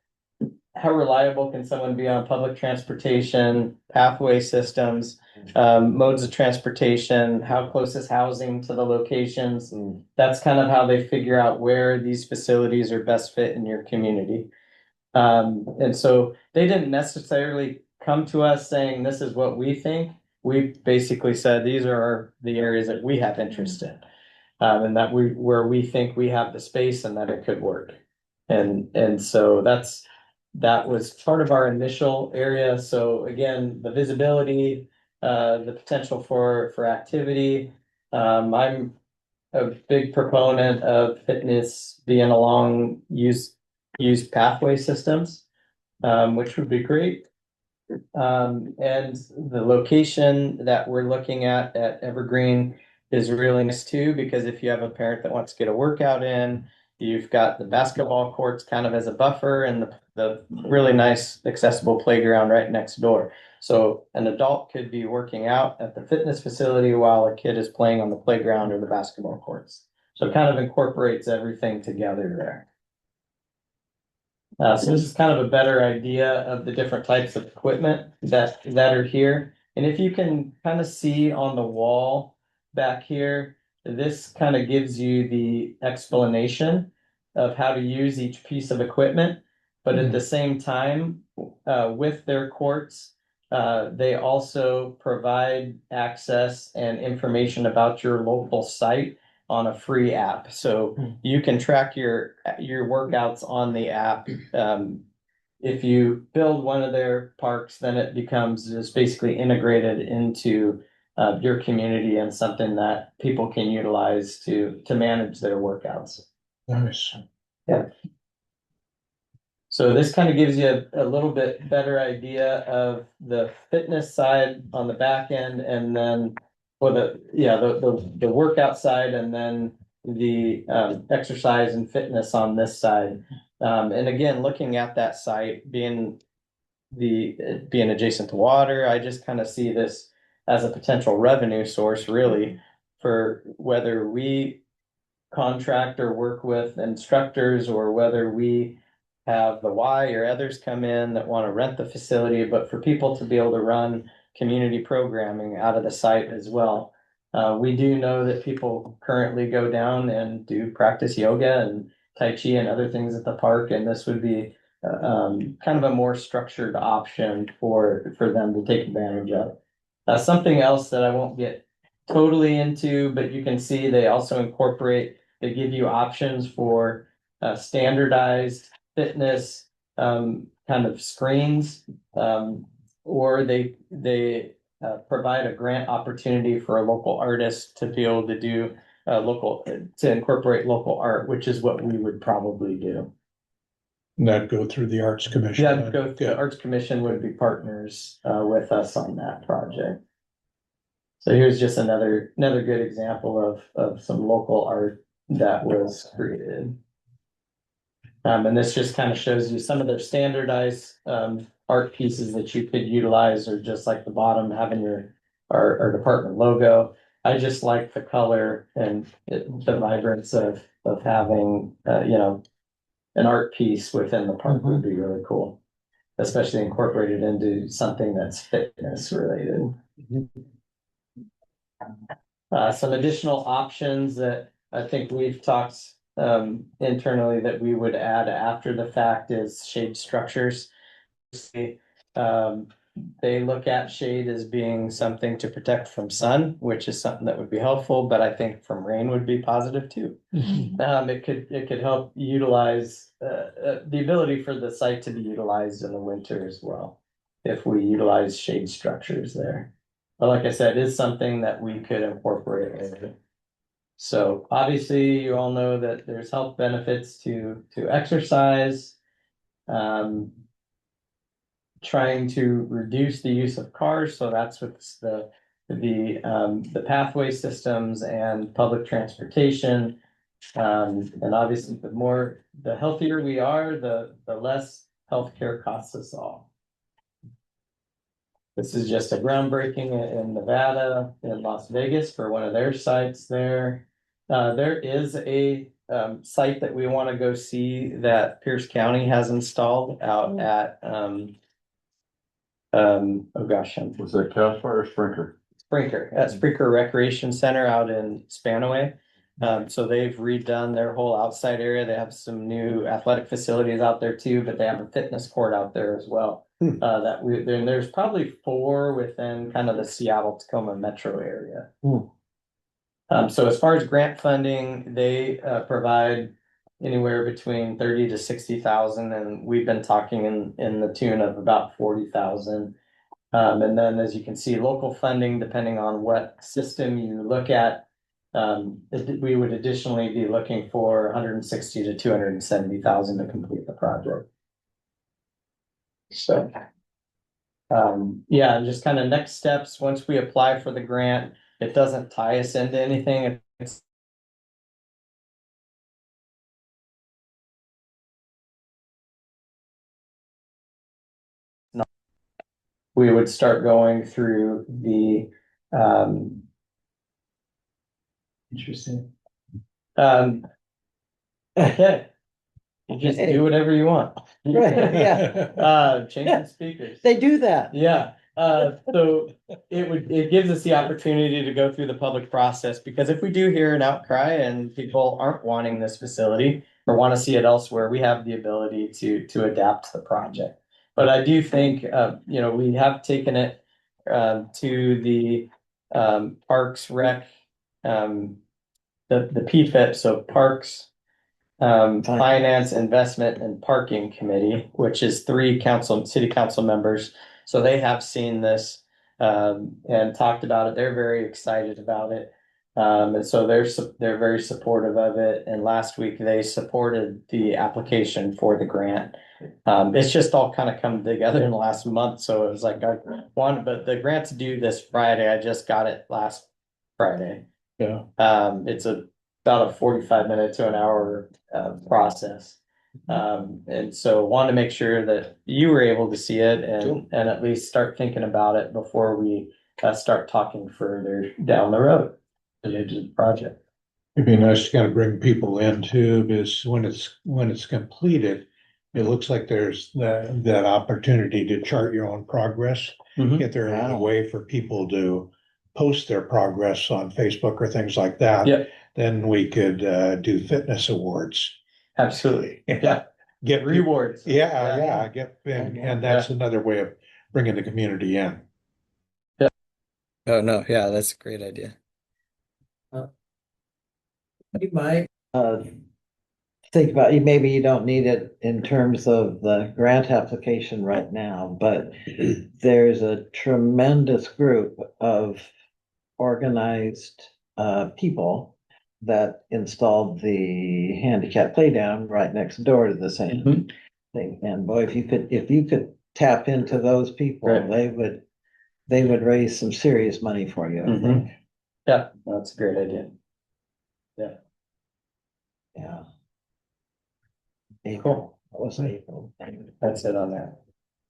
S1: reliable can someone be on public transportation, pathway systems, modes of transportation, how close is housing to the locations. That's kind of how they figure out where these facilities are best fit in your community. And so they didn't necessarily come to us saying, this is what we think. We basically said, these are the areas that we have interest in. And that where we think we have the space and that it could work. And so that was part of our initial area. So again, the visibility, the potential for activity. I'm a big proponent of fitness being along used pathway systems, which would be great. And the location that we're looking at Evergreen is really nice too, because if you have a parent that wants to get a workout in, you've got the basketball courts kind of as a buffer and the really nice accessible playground right next door. So an adult could be working out at the fitness facility while a kid is playing on the playground or the basketball courts. So it kind of incorporates everything together there. So this is kind of a better idea of the different types of equipment that are here. And if you can kind of see on the wall back here, this kind of gives you the explanation of how to use each piece of equipment. But at the same time, with their courts, they also provide access and information about your local site on a free app. So you can track your workouts on the app. If you build one of their parks, then it becomes just basically integrated into your community and something that people can utilize to manage their workouts.
S2: Nice.
S1: So this kind of gives you a little bit better idea of the fitness side on the back end, and then the workout side, and then the exercise and fitness on this side. And again, looking at that site being adjacent to water, I just kind of see this as a potential revenue source, really, for whether we contract or work with instructors, or whether we have the Y or others come in that want to rent the facility, but for people to be able to run community programming out of the site as well. We do know that people currently go down and do practice yoga and Tai Chi and other things at the park, and this would be kind of a more structured option for them to take advantage of. Something else that I won't get totally into, but you can see they also they give you options for standardized fitness kind of screens, or they provide a grant opportunity for a local artist to be able to do to incorporate local art, which is what we would probably do.
S2: And that'd go through the Arts Commission.
S1: Yeah, the Arts Commission would be partners with us on that project. So here's just another good example of some local art that was created. And this just kind of shows you some of their standardized art pieces that you could utilize, or just like the bottom having our department logo. I just like the color and the vibrance of having an art piece within the park would be really cool, especially incorporated into something that's fitness related. Some additional options that I think we've talked internally that we would add after the fact is shade structures. They look at shade as being something to protect from sun, which is something that would be helpful, but I think from rain would be positive too. It could help utilize the ability for the site to be utilized in the winter as well, if we utilize shade structures there. But like I said, it is something that we could incorporate in it. So obviously you all know that there's health benefits to exercise. Trying to reduce the use of cars, so that's with the pathway systems and public transportation. And obviously the healthier we are, the less healthcare costs us all. This is just a groundbreaking in Nevada, in Las Vegas, for one of their sites there. There is a site that we want to go see that Pierce County has installed out at Oh gosh, I'm
S3: Was that Cal Fire or Sprinkler?
S1: Springer, at Springer Recreation Center out in Spanaway. So they've redone their whole outside area. They have some new athletic facilities out there too, but they have a fitness court out there as well. Then there's probably 4 within kind of the Seattle Tacoma metro area. So as far as grant funding, they provide anywhere between 30 to 60,000, and we've been talking in the tune of about 40,000. And then as you can see, local funding, depending on what system you look at, we would additionally be looking for 160 to 270,000 to complete the project. So, yeah, just kind of next steps, once we apply for the grant, it doesn't tie us into anything. It's not, we would start going through the, interesting. Okay. You just do whatever you want.
S8: Right, yeah.
S1: Changing speakers.
S8: They do that.
S1: Yeah, so it gives us the opportunity to go through the public process, because if we do hear an outcry and people aren't wanting this facility or want to see it elsewhere, we have the ability to adapt the project. But I do think, we have taken it to the Parks Rec, the PFIP, so Parks, Finance, Investment, and Parking Committee, which is 3 city council members. So they have seen this and talked about it. They're very excited about it. And so they're very supportive of it. And last week they supported the application for the grant. It's just all kind of come together in the last month. So it was like I wanted, but the grant's due this Friday. I just got it last Friday.
S2: Yeah.
S1: It's about a 45-minute to an hour process. And so wanted to make sure that you were able to see it and at least start thinking about it before we start talking further down the road related to the project.
S2: It'd be nice to kind of bring people in too, because when it's completed, it looks like there's that opportunity to chart your own progress. If there is a way for people to post their progress on Facebook or things like that,
S1: Yep.
S2: then we could do fitness awards.
S1: Absolutely. Yeah.
S2: Get
S1: Rewards.
S2: Yeah. And that's another way of bringing the community in.
S4: Oh, no, yeah, that's a great idea.
S8: You might think about, maybe you don't need it in terms of the grant application right now, but there's a tremendous group of organized people that installed the handicap playdown right next door to the same thing. And boy, if you could tap into those people,
S1: Right.
S8: they would raise some serious money for you, I think.
S1: Yeah, that's a great idea. Yeah.
S8: Yeah.
S1: Cool.
S8: What was April?
S1: That's it on that.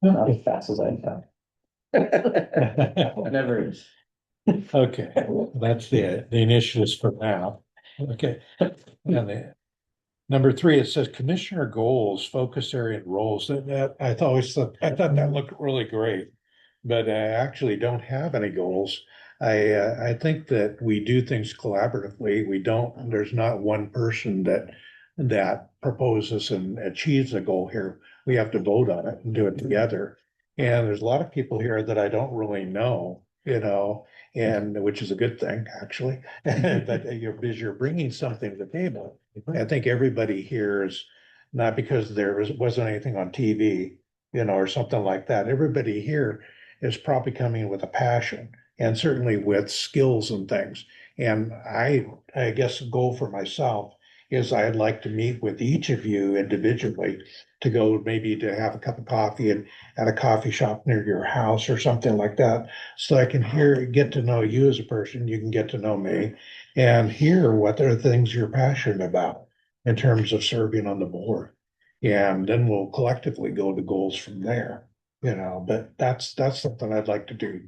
S1: Not as fast as I thought. Never is.
S2: Okay, that's the initiatives for now. Okay. And number 3, it says commissioner goals, focus area and roles. That I thought that looked really great, but I actually don't have any goals. I think that we do things collaboratively. There's not one person that proposes and achieves a goal here. We have to vote on it and do it together. And there's a lot of people here that I don't really know, and which is a good thing, actually. But you're bringing something to the table. I think everybody here is, not because wasn't anything on TV, or something like that. Everybody here is probably coming with a passion and certainly with skills and things. And I guess a goal for myself is I'd like to meet with each of you individually to go maybe to have a cup of coffee at a coffee shop near your house or something like that. So I can get to know you as a person, you can get to know me and hear what are the things you're passionate about in terms of serving on the board. And then we'll collectively go to goals from there, but that's something I'd like to do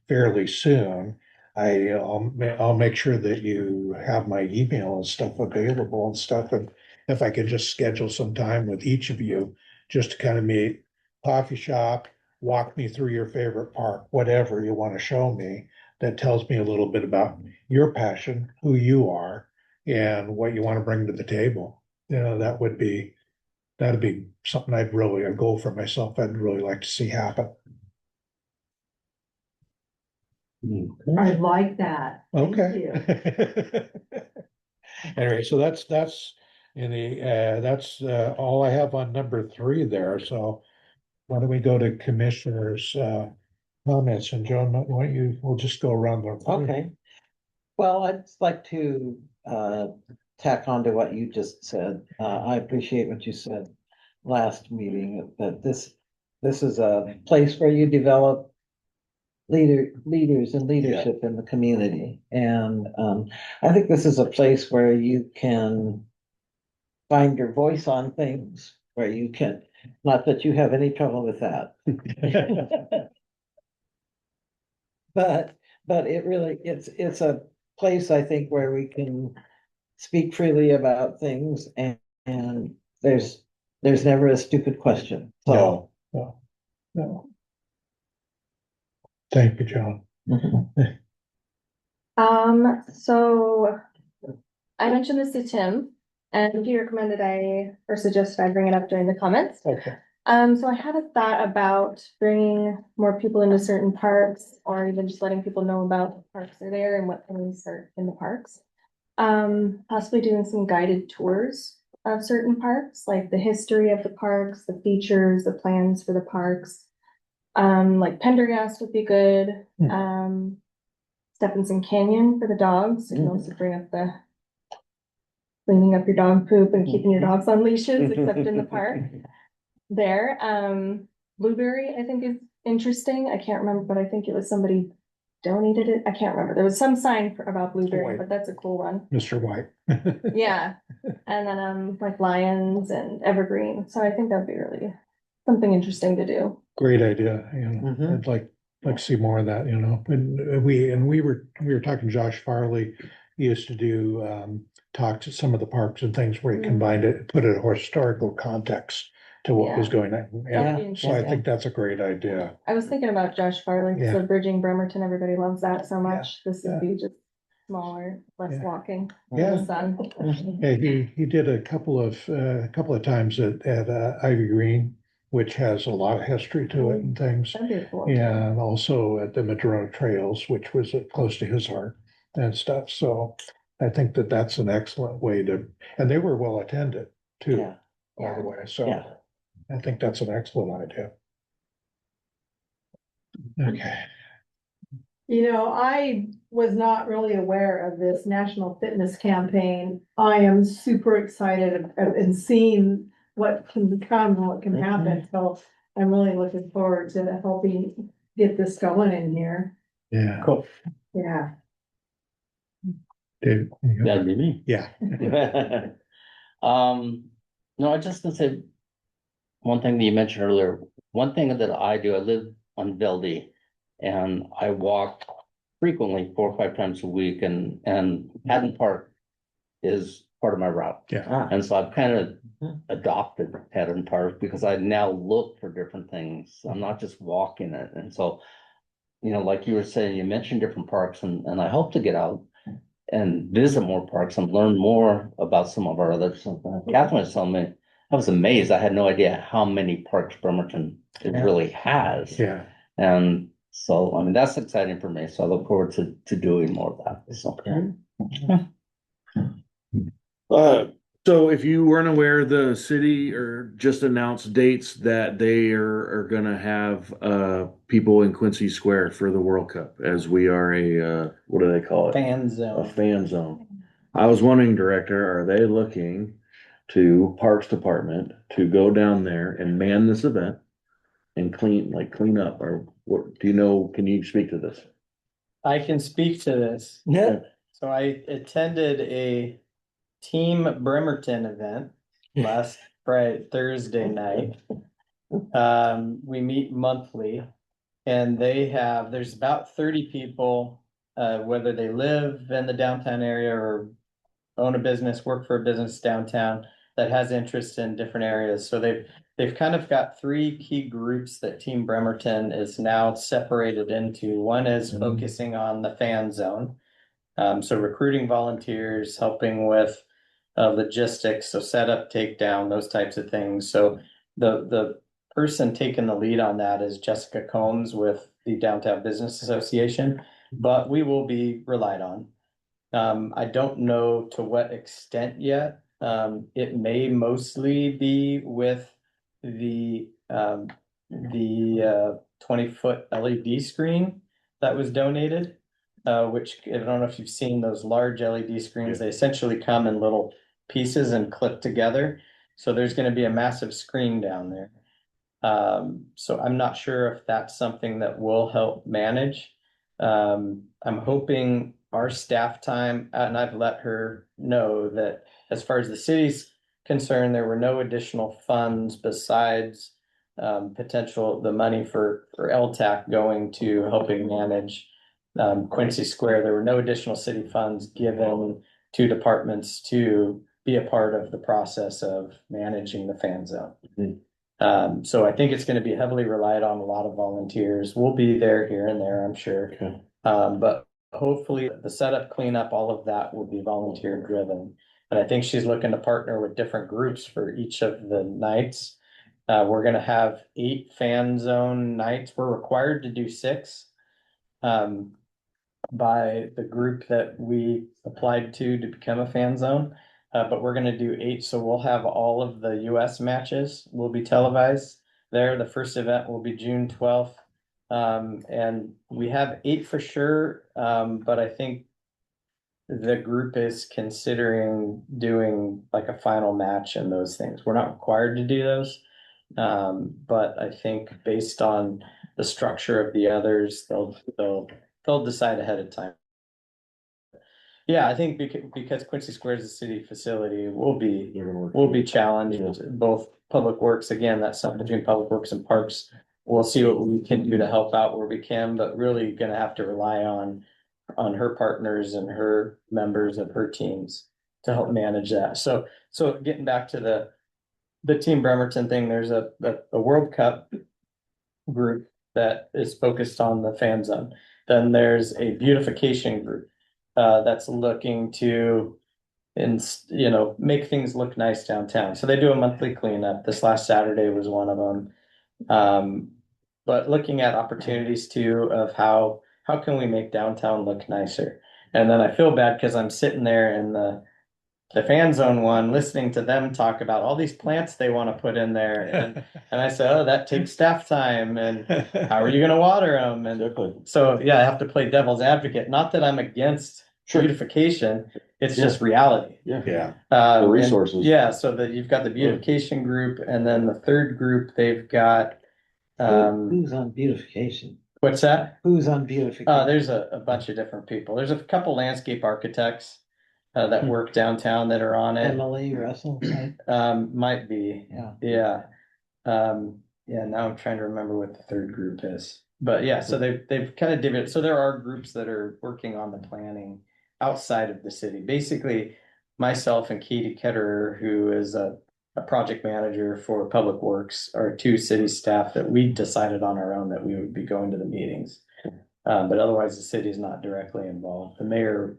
S2: fairly soon. I'll make sure that you have my email and stuff available and stuff. And if I could just schedule some time with each of you, just to kind of meet, coffee shop, walk me through your favorite park, whatever you want to show me, that tells me a little bit about your passion, who you are, and what you want to bring to the table. You know, that'd be something a goal for myself, I'd really like to see happen.
S7: I like that. Thank you.
S2: Okay. Anyway, so that's in the, that's, all I have on number 3 there, so why don't we go to commissioners, comments, and Joan, why don't you, we'll just go around the.
S8: Okay. Well, I'd like to tack on to what you just said. I appreciate what you said last meeting, that this is a place where you develop leaders and leadership in the community. And I think this is a place where you can find your voice on things, where you can, not that you have any trouble with that. But it really, it's a place, I think, where we can speak freely about things, and there's never a stupid question. So.
S2: No. Thank you, John.
S9: So I mentioned this to Tim, and he recommended or suggested I bring it up during the comments.
S2: Okay.
S9: So I had a thought about bringing more people into certain parks, or even just letting people know about the parks are there and what things are in the parks. Possibly doing some guided tours of certain parks, like the history of the parks, the features, the plans for the parks. Like Pendergast would be good. Stephenson Canyon for the dogs. You can also bring up the cleaning up your dog poop and keeping your dogs on leashes, except in the park. There. Blueberry, I think, is interesting. I can't remember, but I think it was somebody donated it. I can't remember. There was some sign about Blueberry,
S2: White.
S9: but that's a cool one.
S2: Mr. White.
S9: Yeah. And then like lions and evergreen. So I think that'd be really something interesting to do.
S2: Great idea, you know,
S8: Mhm.
S2: I'd like to see more of that, you know, and we were talking to Josh Farley. He used to do, talk to some of the parks and things where he combined it, put a historical context to what was
S9: Yeah.
S2: going on.
S9: That'd be
S2: Yeah, so I
S9: interesting.
S2: think that's a great idea.
S9: I was thinking about Josh Farley,
S2: Yeah.
S9: so Bridging Bremerton, everybody loves that so much. This
S2: yeah.
S9: would be just smaller, less
S2: Yeah.
S9: walking in
S2: Yeah.
S9: the sun.
S2: Yeah, he did a couple of times at Ivy Green, which has a lot of history to it and things.
S9: That'd be cool.
S2: Yeah, and also at the Madrona Trails, which was close to his heart and stuff. So I think that that's an excellent way to, and they were well attended too,
S8: Yeah.
S2: by the way. So
S8: Yeah.
S2: I think that's an excellent idea. Okay.
S7: You know, I was not really aware of this national fitness campaign. I am super excited and seeing what can become, what can happen. So I'm really looking forward to helping get this going in here.
S2: Yeah.
S1: Cool.
S7: Yeah.
S2: Dave,
S10: That'd be me.
S2: yeah.
S10: No, I just gonna say one thing that you mentioned earlier. One thing that I do, I live on Velde and I walk frequently 4 or 5 times a week, and Haddon Park is part of my route.
S2: Yeah.
S10: And so I've kind of adopted Haddon Park because I now look for different things. I'm not just walking it. And so, you know, like you were saying, you mentioned different parks, and I hope to get out and visit more parks and learn more about some of our others. Catherine was telling me, I was amazed. I had no idea how many parks Bremerton really has.
S2: Yeah.
S10: And so, I mean, that's exciting for me. So I look forward to doing more of that. So.
S6: So if you weren't aware, the city or just announced dates that they are gonna have people in Quincy Square for the World Cup, as we are a what do they call it?
S1: Fan
S6: A
S1: zone.
S6: fan zone. I was wondering, Director, are they looking to Parks Department to go down there and man this event and clean up, or what, do you know, can you speak to this?
S1: I can speak to this.
S8: Yeah.
S1: So I attended a Team Bremerton event last Thursday night. We meet monthly and there's about 30 people, whether they live in the downtown area or own a business, work for a business downtown that has interest in different areas. So they've they've kind of got three key groups that Team Bremerton is now separated into. One is focusing on the fan zone. So recruiting volunteers, helping with logistics, so setup, takedown, those types of things. So the person taking the lead on that is Jessica Combs with the Downtown Business Association, but we will be relied on. I don't know to what extent yet. It may mostly be with the 20-foot LED screen that was donated. Which I don't know if you've seen those large LED screens. They essentially come in little pieces and clip together. So there's going to be a massive screen down there. So I'm not sure if that's something that will help manage. I'm hoping our staff time, and I've let her know that as far as the city's concerned, there were no additional funds besides the money for LTAC going to helping manage Quincy Square. There were no additional city funds given to departments to be a part of the process of managing the fan zone. So I think it's going to be heavily relied on a lot of volunteers. We'll be there here and there, I'm sure.
S6: Okay.
S1: But hopefully the setup, cleanup, all of that will be volunteer driven. And I think she's looking to partner with different groups for each of the nights. We're going to have 8 fan zone nights. We're required to do 6. By the group that we applied to become a fan zone. But we're gonna do 8, so we'll have all of the US matches will be televised there. The first event will be June 12th. And we have 8 for sure, but I think the group is considering doing like a final match and those things. We're not required to do those. But I think based on the structure of the others, they'll decide ahead of time. Yeah, I think because Quincy Square is a city facility, we'll be challenged, both Public Works, again, that's something between Public Works and Parks. We'll see what we can do to help out where we can, but really gonna have to rely on her partners and her members of her teams to help manage that. So getting back to the Team Bremerton thing, there's a World Cup group that is focused on the fan zone. Then there's a beautification group that's looking to make things look nice downtown. So they do a monthly cleanup. This last Saturday was one of them. But looking at opportunities too of how can we make downtown look nicer? And then I feel bad because I'm sitting there in the fan zone one, listening to them talk about all these plants they want to put in there. And I said, oh, that takes staff time. And how are you going to water them? And so, yeah, I have to play devil's advocate. Not that I'm against beautification. It's just reality.
S6: Yeah.
S1: The
S6: resources.
S1: Yeah. So that you've got the beautification group, and then the third group, they've got,
S8: Who's on beautification?
S1: what's that?
S8: Who's on beautification?
S1: There's a bunch of different people. There's a couple landscape architects that work downtown that are on it.
S8: Emily Russell, right?
S1: Might be.
S8: Yeah.
S1: Now I'm trying to remember what the third group is. But yeah, so they've kind of divided. So there are groups that are working on the planning outside of the city. Basically, myself and Katie Ketterer, who is a project manager for Public Works, are 2 city staff that we decided on our own that we would be going to the meetings. But otherwise, the city is not directly involved. The mayor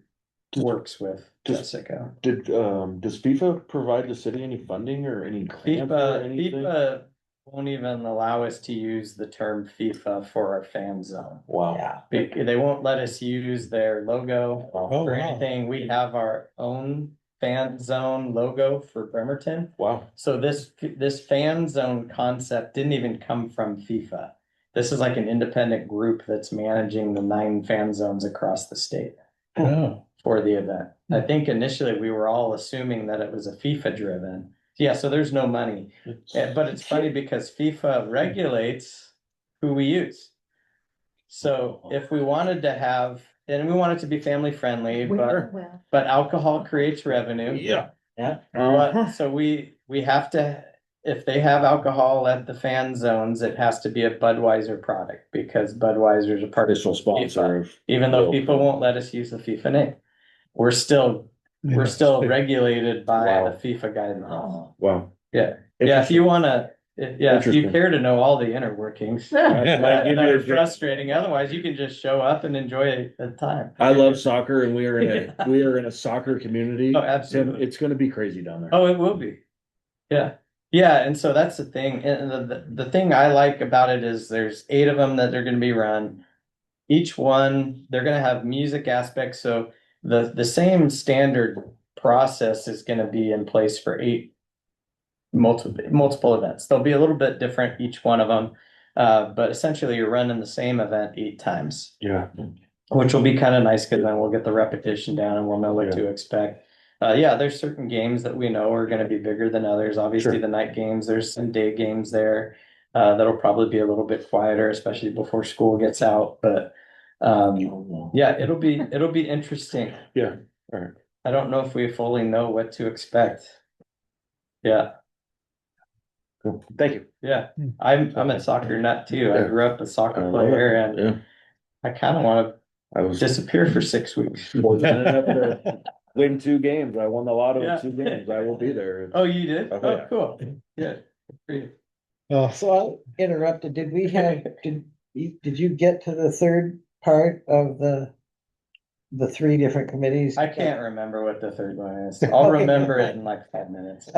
S1: works with Jessica.
S6: Does FIFA provide the city any funding or any grant or anything?
S1: FIFA won't even allow us to use the term FIFA for our fan zone.
S6: Wow.
S8: Yeah.
S1: They won't let us use their logo
S2: Oh,
S1: or
S2: wow.
S1: anything. We have our own fan zone logo for Bremerton.
S6: Wow.
S1: So this fan zone concept didn't even come from FIFA. This is like an independent group that's managing the 9 fan zones across the state
S2: Oh.
S1: for the event. I think initially we were all assuming that it was a FIFA driven. Yeah, so there's no money. But it's funny because FIFA regulates who we use. So if we wanted to have, and we want it to be family friendly, but alcohol creates revenue.
S6: Yeah.
S8: Yeah.
S1: But so we have to, if they have alcohol at the fan zones, it has to be a Budweiser product because Budweiser is a part of
S6: Official sponsor
S1: FIFA.
S6: of.
S1: Even though people won't let us use the FIFA name, we're still regulated by
S6: Wow.
S1: the FIFA guidelines.
S6: Wow.
S1: Yeah, if you wanna, if you
S6: Interesting.
S1: care to know all the inner workings.
S6: That might give
S1: That
S6: you
S1: are
S6: a great-
S1: frustrating, otherwise you can just show up and enjoy the time.
S6: I love soccer and we are in a soccer community.
S1: Oh, absolutely.
S6: And it's gonna be crazy down there.
S1: Oh, it will be. Yeah. Yeah, and so that's the thing. And the thing I like about it is there's 8 of them that are gonna be run. Each one, they're gonna have music aspects, so the same standard process is gonna be in place for 8 multiple events. They'll be a little bit different, each one of them. But essentially you're running the same event 8 times,
S6: Yeah.
S1: which will be kind of nice because then we'll get the repetition down and we'll know what to expect. Yeah, there's certain games that we know are gonna be bigger than others. Obviously,
S6: Sure.
S1: the night games, there's some day games there. That'll probably be a little bit quieter, especially before school gets out, but yeah, it'll be interesting.
S6: Yeah. All right.
S1: I don't know if we fully know what to expect. Yeah,
S6: Cool. Thank you.
S1: yeah. I'm a soccer nut too. I
S6: Yeah.
S1: grew up a
S6: I
S1: soccer
S6: love
S1: player
S6: it.
S1: and
S6: Yeah.
S1: I kind of want
S6: I
S1: to
S6: was
S1: disappear for 6 weeks.
S6: fortunate enough to win 2 games. I won the lotto
S1: Yeah.
S6: in 2 games. I will be there.
S1: Oh, you did?
S6: Oh,
S1: Oh,
S6: yeah.
S1: cool. Yeah. Great.
S8: So I interrupted. Did we have, did you get to the third part of the 3 different committees?
S1: I can't remember what the third one is. I'll
S8: Okay.
S1: remember it in like 5 minutes.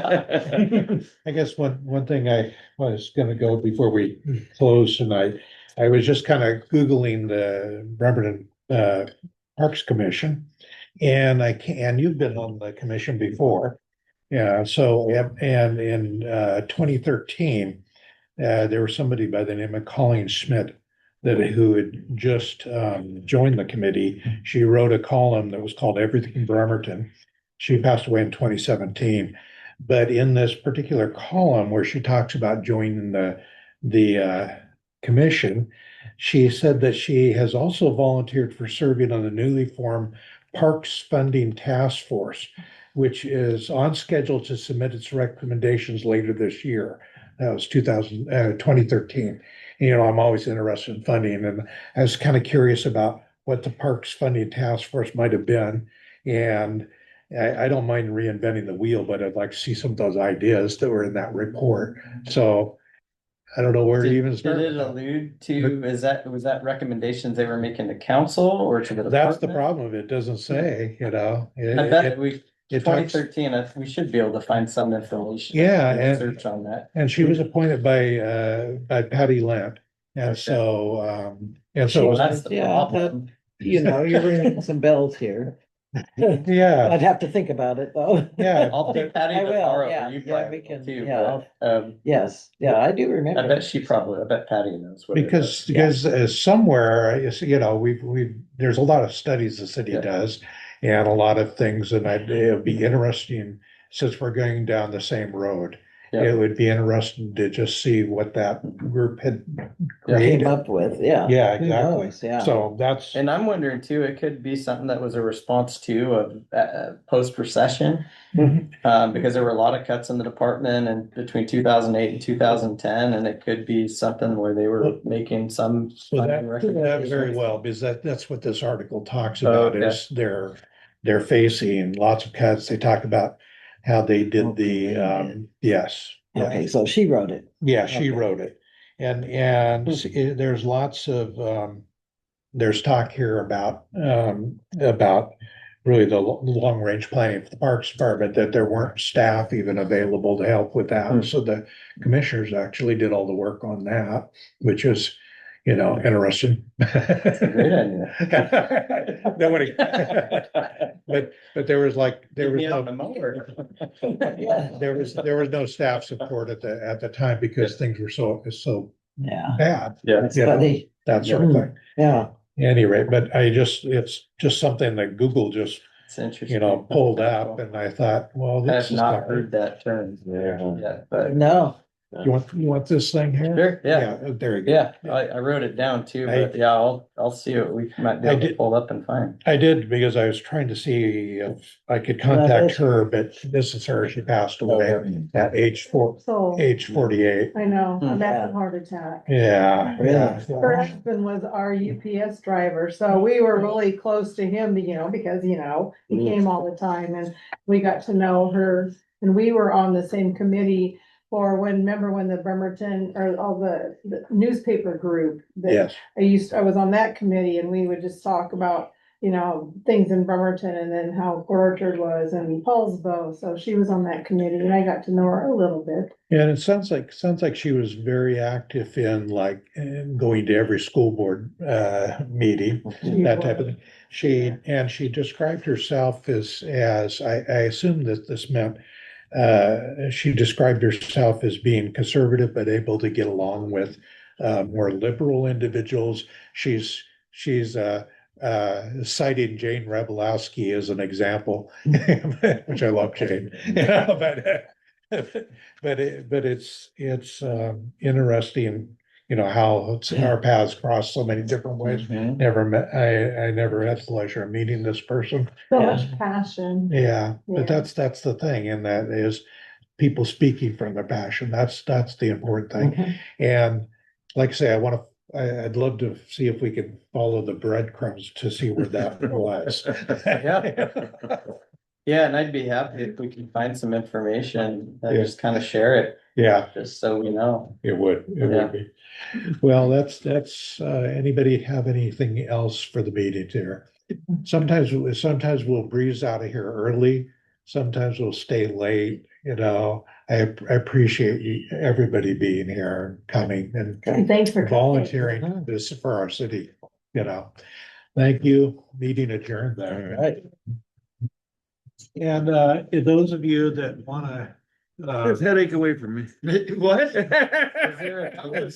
S2: I guess one thing I was gonna go before we close tonight, I was just kind of Googling the Bremerton Parks Commission. And and you've been on the commission before. Yeah, so, and in 2013, there was somebody by the name of Colleen Schmidt who had just joined the committee. She wrote a column that was called Everything Bremerton. She passed away in 2017. But in this particular column where she talks about joining the commission, she said that she has also volunteered for serving on the newly formed Parks Funding Task Force, which is on schedule to submit its recommendations later this year. That was 2013. You know, I'm always interested in funding, and I was kind of curious about what the Parks Funding Task Force might have been. And I don't mind reinventing the wheel, but I'd like to see some of those ideas that were in that report. So I don't know where to even start.
S1: Did it
S2: with that.
S1: allude to, was that recommendations they were making to council or to the
S2: That's the
S1: department?
S2: problem. It doesn't say, you know.
S1: I bet we,
S2: it
S1: twenty
S2: talks-
S1: thirteen, we should be able to find some information.
S2: Yeah, and-
S1: Search on that.
S2: And she was appointed by Patty Lent. And so,
S1: Well, that's the
S8: Yeah,
S1: problem.
S8: You're ringing some bells here.
S2: yeah,
S8: I'd have to think about it, though.
S2: yeah.
S1: I'll take Patty
S8: I will,
S1: tomorrow,
S8: yeah,
S1: you
S8: yeah,
S1: probably
S8: we
S1: will
S8: can,
S1: too,
S8: yeah.
S1: but,
S8: Yes, yeah, I do
S1: I
S8: remember.
S1: bet Patty knows what it is.
S2: Because somewhere, you know, there's a lot of studies the city
S1: Yeah.
S2: does and a lot of things, and it'd be interesting, since we're going down the same road.
S1: Yeah.
S2: It would be interesting to just see what that group had
S1: Yeah.
S2: created.
S8: Came up with, yeah.
S2: Yeah,
S8: Who
S2: exactly.
S8: knows? Yeah.
S2: So that's,
S1: And I'm wondering too, it could be something that was a response to of post-recession.
S2: Mhm.
S1: Because there were a lot of cuts in the department and between 2008 and 2010, and it could be something where they were making some.
S2: so
S1: funding
S2: that very
S1: recommendations.
S2: well, because that's what this article talks
S1: Oh,
S2: about,
S1: okay.
S2: is they're facing lots of cuts. They talk about how they did yes. Yeah.
S8: Okay, so she wrote it.
S2: Yeah, she
S8: Okay.
S2: wrote it. And there's lots of, there's talk here about really the long range planning for the Parks Department, that there weren't staff even available to help with that. So the commissioners actually did all the work on that, which is, you know, interesting.
S1: That's a great idea.
S2: Nobody, but there was
S1: Get me out the
S2: no,
S1: mower.
S2: there was no staff support at the time because things were so
S8: Yeah,
S2: bad,
S1: Yeah.
S8: that's
S2: you know,
S8: funny.
S2: that sort of thing.
S8: Yeah,
S2: Anyway, but it's just something that Google just,
S1: It's interesting.
S2: you know, pulled up, and I thought, well,
S1: I
S2: this
S1: have
S2: is
S1: not
S2: not.
S1: heard that term yet, but
S8: no,
S2: You want this thing here?
S1: sure, yeah.
S2: There you go.
S1: Yeah, I wrote it down too, but yeah, I'll see what we might be
S2: I
S1: able to
S2: did-
S1: pull up and find.
S2: I did, because I was trying to see if I could
S8: Well,
S2: contact
S8: that's-
S2: her, but this is her. She passed away at age 48.
S7: I know,
S1: Hmm.
S7: that's a heart attack.
S2: Yeah.
S8: Really?
S2: yeah.
S7: Her husband was our UPS driver, so we were really close to him, because, he came all the time and we got to know her And we were on the same committee for remember when the Bremerton or all the newspaper group. that
S2: Yes.
S7: I was on that committee and we would just talk about, things in Bremerton and then how Port Orchard was and Paulsbo. So she was on that committee and I got to know her a little bit.
S2: And it sounds like she was very active in like going to every school board meeting, that type of thing. She described herself as I assume that this meant she described herself as being conservative but able to get along with more liberal individuals. She's citing Jane Rebelowski as an example, which I love Jane. But it's interesting, how our paths cross so many different ways. Never met, I never had the pleasure of meeting this person.
S7: So much passion.
S2: Yeah,
S7: Yeah.
S2: but that's the thing, and that is people speaking from their passion. That's the important thing. And like I say, I'd love to see if we could follow the breadcrumbs to see where that was.
S1: Yeah, and I'd be happy if we could find some information and
S2: Yeah.
S1: just kind of share it,
S2: Yeah,
S1: just so we know.
S2: it would be. Well, that's, anybody have anything else for the meeting here? Sometimes we'll breeze out of here early, sometimes we'll stay late, I appreciate everybody being here, coming and
S7: Thanks for
S2: volunteering this for our city, Thank you, meeting adjourned there.
S10: Right.
S2: And those of you that wanna
S6: This headache away from me.
S10: What?
S1: Is there a-